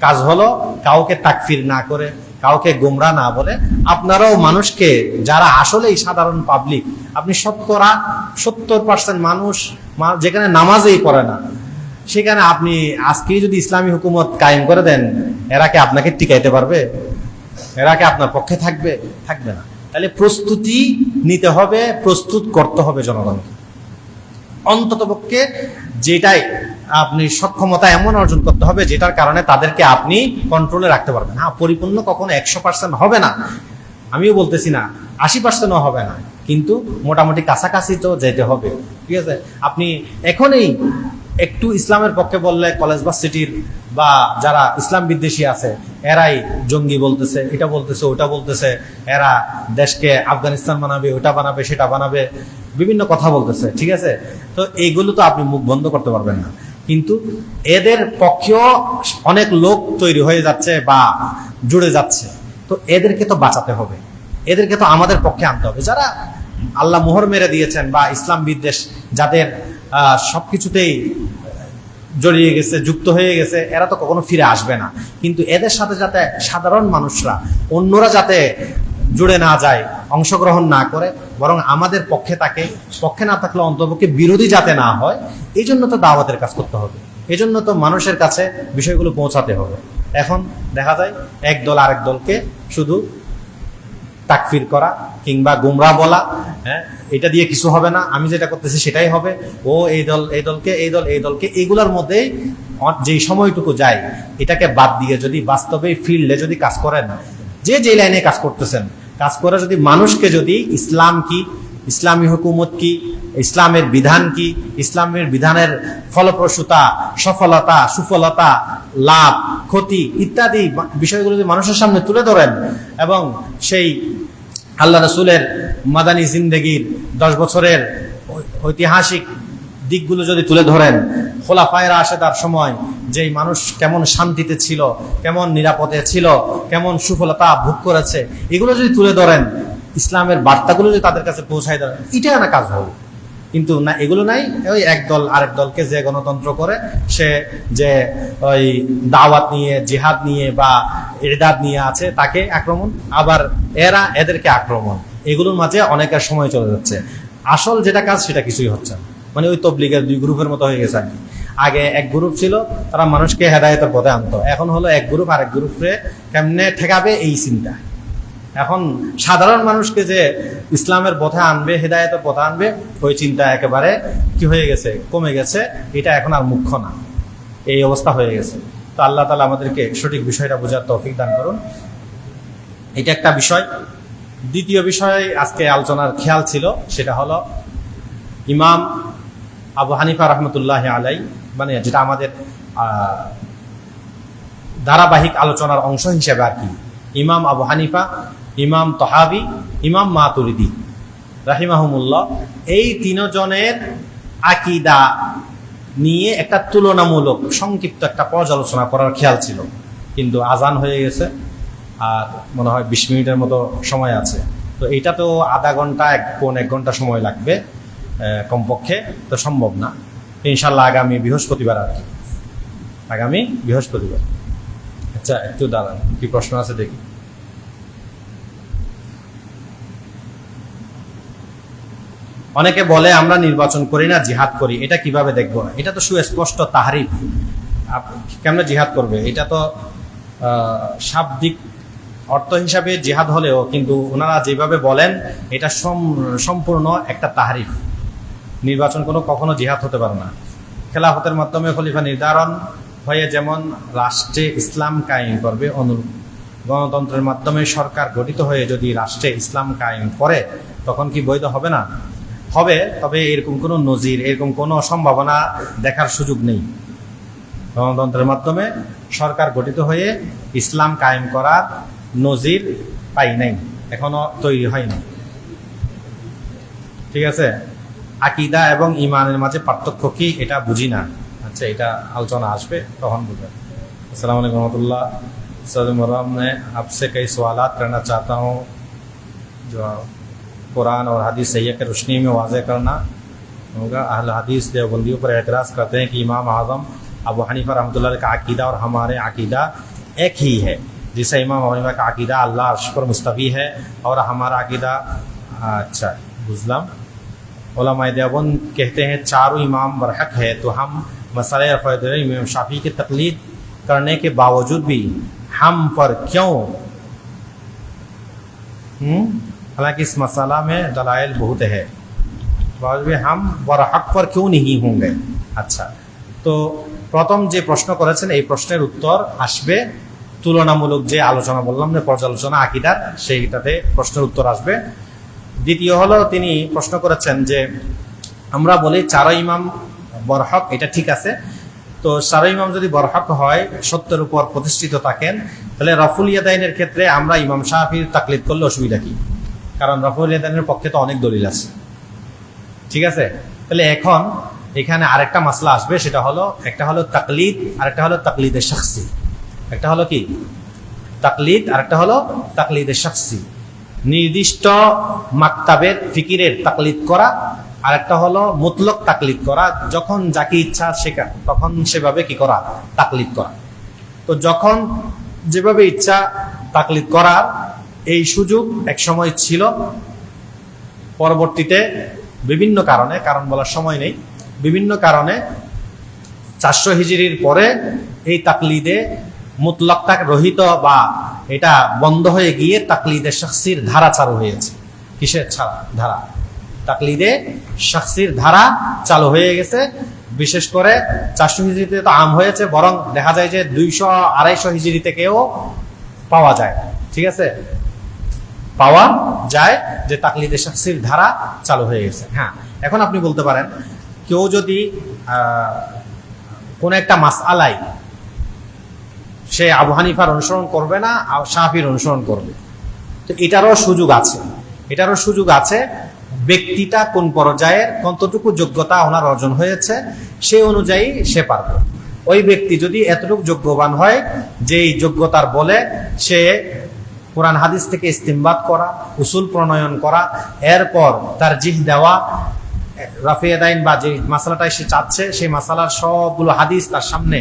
Speaker 1: কাজ হলো কাউকে তাকফির না করে, কাউকে গোমরা না বলে, আপনারাও মানুষকে, যারা আসলে সাধারণ পাবলিক, আপনি 70% মানুষ যেখানে নামাজেই পড়ে না, সেখানে আপনি আজকে যদি ইসলামী হুকুমত কায়েম করে দেন, এরা কি আপনাকে টিকাইতে পারবে? এরা কি আপনার পক্ষে থাকবে? থাকবে না। তাহলে প্রস্তুতি নিতে হবে, প্রস্তুত করতে হবে জনগণকে। অন্ততপক্ষে যেটাই আপনি সক্ষমতা এমন অর্জন করতে হবে যেটার কারণে তাদেরকে আপনি কন্ট্রোলে রাখতে পারবেন। হ্যাঁ, পরিপূর্ণ কখনো 100% হবে না, আমিও বলতেছি না 80%ও হবে না, কিন্তু মোটামুটি কাছাকাছি তো যেতে হবে, ঠিক আছে? আপনি এখনই একটু ইসলামের পক্ষে বললে কলেজ ভার্সিটির বা যারা ইসলাম বিদ্বেষী আছে এরাই জঙ্গি বলতেছে, এটা বলতেছে, ওটা বলতেছে, এরা দেশকে আফগানিস্তান বানাবে, ওটা বানাবে, সেটা বানাবে, বিভিন্ন কথা বলতেছে, ঠিক আছে? তো এইগুলো তো আপনি মুখ বন্ধ করতে পারবেন না, কিন্তু এদের পক্ষেও অনেক লোক তৈরি হয়ে যাচ্ছে বা জুড়ে যাচ্ছে। তো এদেরকে তো বাঁচাতে হবে, এদেরকে তো আমাদের পক্ষে আনতে হবে। যারা আল্লাহ মোহর মেরে দিয়েছেন বা ইসলাম বিদ্বেষ যাদের সবকিছুতেই জড়িয়ে গেছে, যুক্ত হয়ে গেছে, এরা তো কখনো ফিরে আসবে না। কিন্তু এদের সাথে যাতে সাধারণ মানুষরা, অন্যরা যাতে জুড়ে না যায়, অংশগ্রহণ না করে, বরং আমাদের পক্ষে থাকে, পক্ষে না থাকলে অন্তপক্ষে বিরোধী যাতে না হয়, এই জন্য তো দাওয়াতের কাজ করতে হবে, এই জন্য তো মানুষের কাছে বিষয়গুলো পৌঁছাতে হবে। এখন দেখা যায় এক দল আরেক দলকে শুধু তাকফির করা কিংবা গুমরা বলা, হ্যাঁ এটা দিয়ে কিছু হবে না, আমি যেটা করতেছি সেটাই হবে, ও এই দল এই দলকে, এই দল এই দলকে, এগুলোর মধ্যেই যেই সময়টুকু যায়, এটাকে বাদ দিয়ে যদি বাস্তবে ফিল্ডে যদি কাজ করেন, যে লাইনে কাজ করতেছেন, কাজ করে যদি মানুষকে যদি ইসলাম কি, ইসলামী হুকুমত কি, ইসলামের বিধান কি, ইসলামের বিধানের ফলপ্রসূতা, সফলতা, সুফলতা, লাভ, ক্ষতি ইত্যাদি বিষয়গুলো যদি মানুষের সামনে তুলে ধরেন এবং সেই আল্লাহ রসুলের মাদানী জিন্দেগির 10 বছরের ঐতিহাসিক দিকগুলো যদি তুলে ধরেন, খোলাফায়ে রাশেদার সময় যেই মানুষ কেমন শান্তিতে ছিল, কেমন নিরাপদে ছিল, কেমন সুফলতা ভোগ করেছে, এগুলো যদি তুলে ধরেন, ইসলামের বার্তাগুলো যদি তাদের কাছে পৌঁছায় দেন, এটা না কাজ হবে। কিন্তু না, এগুলো নাই। ওই এক দল আরেক দলকে যে গণতন্ত্র করে, সে যে ওই দাওয়াত নিয়ে, জিহাদ নিয়ে বা ইরদাদ নিয়ে আছে, তাকে আক্রমণ, আবার এরা এদেরকে আক্রমণ, এগুলোর মাঝে অনেকের সময় চলে যাচ্ছে। আসল যেটা কাজ সেটা কিছুই হচ্ছে না। মানে ওই তবলিগের 2 গ্রুপের মতো হয়ে গেছে আর কি। আগে এক গ্রুপ ছিল, তারা মানুষকে হেদায়েতের পথে আনতো, এখন হলো এক গ্রুপ আরেক গ্রুপে কেমনে ঠেকাবে এই চিন্তা। এখন সাধারণ মানুষকে যে ইসলামের পথে আনবে, হেদায়েতের পথে আনবে, ওই চিন্তা একেবারে কি হয়ে গেছে, কমে গেছে। এটা এখন আর মুখ্য না, এই অবস্থা হয়ে গেছে। তো আল্লাহ তাআলা আমাদেরকে সঠিক বিষয়টা বোঝার তৌফিক দান করুন। এটা একটা বিষয়। দ্বিতীয় বিষয় আজকে আলোচনার খেয়াল ছিল, সেটা হলো ইমাম আবু হানিফা রহমতুল্লাহ আলাই, মানে যেটা আমাদের ধারাবাহিক আলোচনার অংশ হিসেবে আর কি, ইমাম আবু হানিফা, ইমাম তহাবি, ইমাম মাতুরিদি রাহিমাহুমুল্লাহ, এই 3 জনের আকীদা নিয়ে একটা তুলনামূলক সংক্ষিপ্ত একটা পর্যালোচনা করার খেয়াল ছিল, কিন্তু আজান হয়ে গেছে আর মনে হয় 20 মিনিটের মতো সময় আছে। তো এইটা তো আধা ঘন্টা, 1 ঘন্টা সময় লাগবে কমপক্ষে, তো সম্ভব না। ইনশাল্লাহ আগামী বৃহস্পতিবার আর কি, আগামী বৃহস্পতিবার। আচ্ছা, একটু দাঁড়ান, কি প্রশ্ন আছে দেখি। অনেকে বলে আমরা নির্বাচন করি না, জিহাদ করি, এটা কিভাবে দেখবো? এটা তো সুস্পষ্ট তাহরিফ। কেমনে জিহাদ করবে? এটা তো শাব্দিক অর্থ হিসাবে জিহাদ হলেও, কিন্তু ওনারা যেভাবে বলেন এটা সম্পূর্ণ একটা তাহরিফ। নির্বাচন কখনো জিহাদ হতে পারে না। খেলাফতের মাধ্যমে খলিফা নির্ধারণ হয়ে যেমন রাষ্ট্রে ইসলাম কায়েম করবে, অনুরূপ গণতন্ত্রের মাধ্যমে সরকার গঠিত হয়ে যদি রাষ্ট্রে ইসলাম কায়েম করে, তখন কি বৈধ হবে না? হবে, তবে এরকম কোনো নজির, এরকম কোনো সম্ভাবনা দেখার সুযোগ নেই। গণতন্ত্রের মাধ্যমে সরকার গঠিত হয়ে ইসলাম কায়েম করার নজির পাই নাই, এখনো তৈরি হয়নি। ঠিক আছে, আকীদা এবং ঈমানের মাঝে পার্থক্য কি, এটা বুঝি না। আচ্ছা, এটা আলোচনা আসবে, তখন বুঝবেন। अस्सलाम वालेकुम रहमतुल्लाह। सर मुहर्रम में आपसे कई सवालात करना चाहता हूँ, जो कुरान और हदीस सही की रोशनी में वाज़ेह करना होगा। अहल हदीस देवबंदियों पर एतराज़ करते हैं कि इमाम आज़म अबू हनीफा रहमतुल्लाह का अकीदा और हमारे अकीदा एक ही है। जिसे इमाम अबू हनीफा का अकीदा अल्लाह अर्श पर मुस्तवी है और हमारा अकीदा, अच्छा बुझलम, उलमाए देवबंद कहते हैं चारों इमाम बरहक है, तो हम मसले इमाम शाफी की तकलीद करने के बावजूद भी हम पर क्यों, हालांकि इस मसला में दलाइल बहुत है, बावजूद हम बरहक पर क्यों नहीं होंगे। अच्छा, তো প্রথম যে প্রশ্ন করেছেন, এই প্রশ্নের উত্তর আসবে তুলনামূলক যে আলোচনা বললাম, যে পর্যালোচনা আকীদার, সেইটাতে প্রশ্নের উত্তর আসবে। দ্বিতীয় হলো, তিনি প্রশ্ন করেছেন যে আমরা বলি 4 ইমাম বরহক, এটা ঠিক আছে। তো 4 ইমাম যদি বরহক হয়, সত্যের উপর প্রতিষ্ঠিত থাকেন, তাহলে রফুল ইয়াদাইনের ক্ষেত্রে আমরা ইমাম শাফির তাকলিদ করলে অসুবিধা কি? কারণ রফুল ইয়াদাইনের পক্ষে তো অনেক দলিল আছে। ঠিক আছে, তাহলে এখন এখানে আরেকটা মাসলা আসবে, সেটা হলো, একটা হলো তাকলিদ, আরেকটা হলো তাকলিদে শাখসি। একটা হলো কি তাকলিদ, আরেকটা হলো তাকলিদে শাখসি, নির্দিষ্ট মাকতাবের ফিকিরের তাকলিদ করা, আরেকটা হলো মুতলক তাকলিদ করা, যখন যাকে ইচ্ছা শেখা তখন সেভাবে কি করা, তাকলিদ করা। তো যখন যেভাবে ইচ্ছা তাকলিদ করার এই সুযোগ এক সময় ছিল, পরবর্তীতে বিভিন্ন কারণে, কারণ বলার সময় নেই, বিভিন্ন কারণে 400 হিজরির পরে এই তাকলিদে মুতলাকটা রহিত বা এটা বন্ধ হয়ে গিয়ে তাকলিদে শাখসির ধারা চালু হয়েছে। কিসের ধারা? তাকলিদে শাখসির ধারা চালু হয়ে গেছে। বিশেষ করে 400 হিজরিতে তো আম হয়েছে, বরং দেখা যায় যে 200-250 হিজরি থেকেও পাওয়া যায়। ঠিক আছে, পাওয়া যায় যে তাকলিদে শাখসির ধারা চালু হয়ে গেছে। হ্যাঁ, এখন আপনি বলতে পারেন কেউ যদি কোন একটা মাসআলায় সে আবু হানিফার অনুসরণ করবে না, শাফির অনুসরণ করবে, তো এটারও সুযোগ আছে। এটারও সুযোগ আছে ব্যক্তিটা কোন পর্যায়ে কতটুকু যোগ্যতা ওনার অর্জন হয়েছে সেই অনুযায়ী সে পারবে। ওই ব্যক্তি যদি এতটুকু যোগ্যবান হয় যেই যোগ্যতার বলে সে কোরআন হাদিস থেকে ইস্তিমবাত করা, উসুল প্রণয়ন করা, এরপর তার জিহ দেওয়া, রাফিয়ে দাইন বা যে মাসালাটাই সে চাচ্ছে সেই মাসালার সবগুলো হাদিস তার সামনে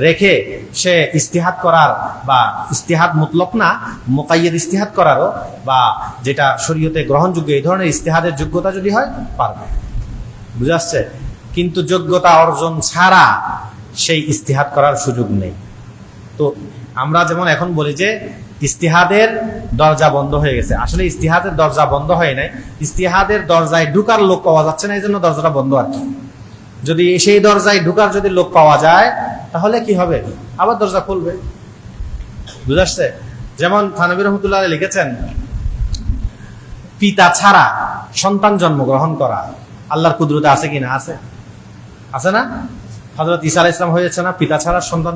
Speaker 1: রেখে সে ইস্তিহাদ করার, বা ইস্তিহাদ মুতলক না, মুকাইয়্যিদ ইস্তিহাদ করারও, বা যেটা শরীয়তে গ্রহণযোগ্য এই ধরনের ইস্তিহাদের যোগ্যতা যদি হয় পারবে। বুঝে আসছে? কিন্তু যোগ্যতা অর্জন ছাড়া সেই ইস্তিহাদ করার সুযোগ নেই। তো আমরা যেমন এখন বলি যে ইস্তিহাদের দরজা বন্ধ হয়ে গেছে, আসলে ইস্তিহাদের দরজা বন্ধ হয় নাই, ইস্তিহাদের দরজায় ঢুকার লোক পাওয়া যাচ্ছে না, এই জন্য দরজাটা বন্ধ আর কি। যদি সেই দরজায় ঢুকার যদি লোক পাওয়া যায় তাহলে কি হবে? আবার দরজা খুলবে। বুঝে আসছে? যেমন থানভী রহমতুল্লাহ লিখেছেন, পিতা ছাড়া সন্তান জন্মগ্রহণ করা আল্লাহর কুদরতে আছে কিনা? আছে, আছে না? হযরত ঈসা আলাইহিস সালাম হয়েছে না, পিতা ছাড়া সন্তান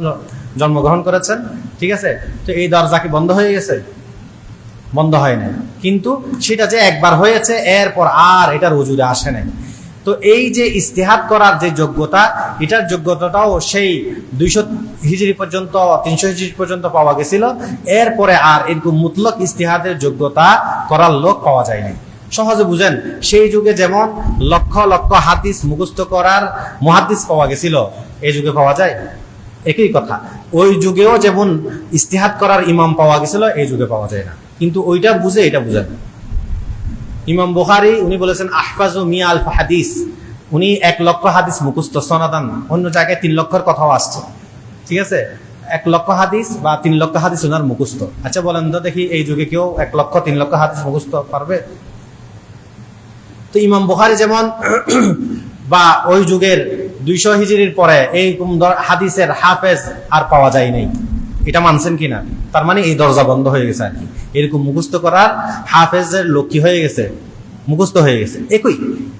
Speaker 1: জন্মগ্রহণ করেছেন। ঠিক আছে, তো এই দরজা কি বন্ধ হয়ে গেছে? বন্ধ হয় নাই, কিন্তু সেটা যে একবার হয়েছে এরপর আর এটার ওজুরে আসে নাই। তো এই যে ইস্তিহাদ করার যে যোগ্যতা, এটার যোগ্যতাটাও সেই 200 হিজরি পর্যন্ত, 300 হিজরি পর্যন্ত পাওয়া গেছিল, এরপরে আর এরকম মুতলক ইস্তিহাদের যোগ্যতা করার লোক পাওয়া যায়নি। সহজে বুঝেন, সেই যুগে যেমন লক্ষ লক্ষ হাদিস মুখস্থ করার মুহাদ্দিস পাওয়া গেছিল, এই যুগে পাওয়া যায়? একই কথা, ওই যুগেও যেমন ইস্তিহাদ করার ইমাম পাওয়া গেছিল, এই যুগে পাওয়া যায় না। কিন্তু ওইটা বুঝে এটা বুঝেন। ইমাম বুখারী উনি বলেছেন আহফাজু মিয়া আলফ হাদিস, উনি 1 লক্ষ হাদিস মুখস্থ সনাদান। অন্য জায়গায় 3 লক্ষের কথাও আসছে। ঠিক আছে, 1 লক্ষ হাদিস বা 3 লক্ষ হাদিস ওনার মুখস্থ। আচ্ছা বলেন তো দেখি, এই যুগে কেউ 1 লক্ষ 3 লক্ষ হাদিস মুখস্থ পারবে? তো ইমাম বুখারী যেমন বা ওই যুগের 200 হিজরির পরে এই হাদিসের হাফেজ আর পাওয়া যায় নাই, এটা মানছেন কিনা? তার মানে এই দরজা বন্ধ হয়ে গেছে আর কি। এরকম মুখস্থ করার হাফেজের লোক কি হয়ে গেছে? মুখস্থ হয়ে গেছে। একই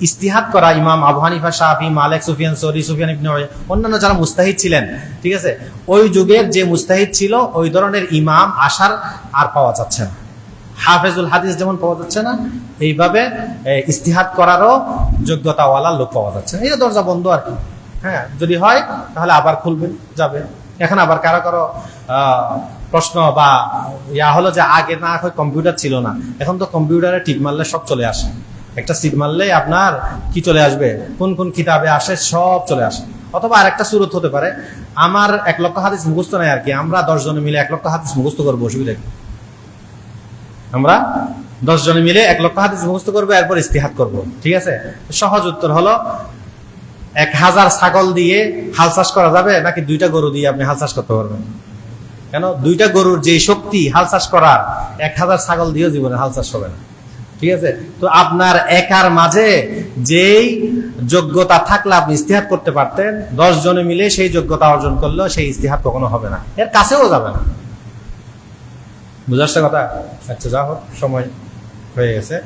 Speaker 1: ইস্তিহাদ করা ইমাম আবু হানিফা, শাফি, মালিক, সুফিয়ান সৌরি, সুফিয়ান ইবনে উয়াইনা, অন্যান্য যারা মুস্তাহিদ ছিলেন, ঠিক আছে, ওই যুগের যে মুস্তাহিদ ছিল ওই ধরনের ইমাম আসার আর পাওয়া যাচ্ছে না। হাফেজুল হাদিস যেমন পাওয়া যাচ্ছে না, এইভাবে ইস্তিহাদ করারও যোগ্যতাওয়ালা লোক পাওয়া যাচ্ছে না। এই দরজা বন্ধ আর কি। হ্যাঁ, যদি হয় তাহলে আবার খুলবে, যাবে। এখন আবার কারো কারো প্রশ্ন বা ইয়া হলো যে আগে না হয় কম্পিউটার ছিল না, এখন তো কম্পিউটারে টিপ মারলে সব চলে আসে। একটা টিপ মারলে আপনার কি চলে আসবে, কোন কোন কিতাবে আসে সব চলে আসে। অথবা আরেকটা সুরত হতে পারে, আমার 1 লক্ষ হাদিস মুখস্থ নাই আর কি, আমরা 10 জনে মিলে 1 লক্ষ হাদিস মুখস্থ করবো, অসুবিধা কি? আমরা 10 জনে মিলে 1 লক্ষ হাদিস মুখস্থ করবো, এরপর ইস্তিহাদ করবো। ঠিক আছে, সহজ উত্তর হলো 1000 ছাগল দিয়ে হাল চাষ করা যাবে নাকি 2টা গরু দিয়ে আপনি হাল চাষ করতে পারবেন? কেন? 2টা গরুর যে শক্তি হাল চাষ করার, 1000 ছাগল দিয়েও জীবনে হাল চাষ হবে না। ঠিক আছে, তো আপনার একার মাঝে যেই যোগ্যতা থাকলে আপনি ইস্তিহাদ করতে পারতেন, 10 জনে মিলে সেই যোগ্যতা অর্জন করলেও সেই ইস্তিহাদ কখনো হবে না, এর কাছেও যাবে না। বুঝাচ্ছে কথা? আচ্ছা, যা হোক, সময় হয়ে গেছে।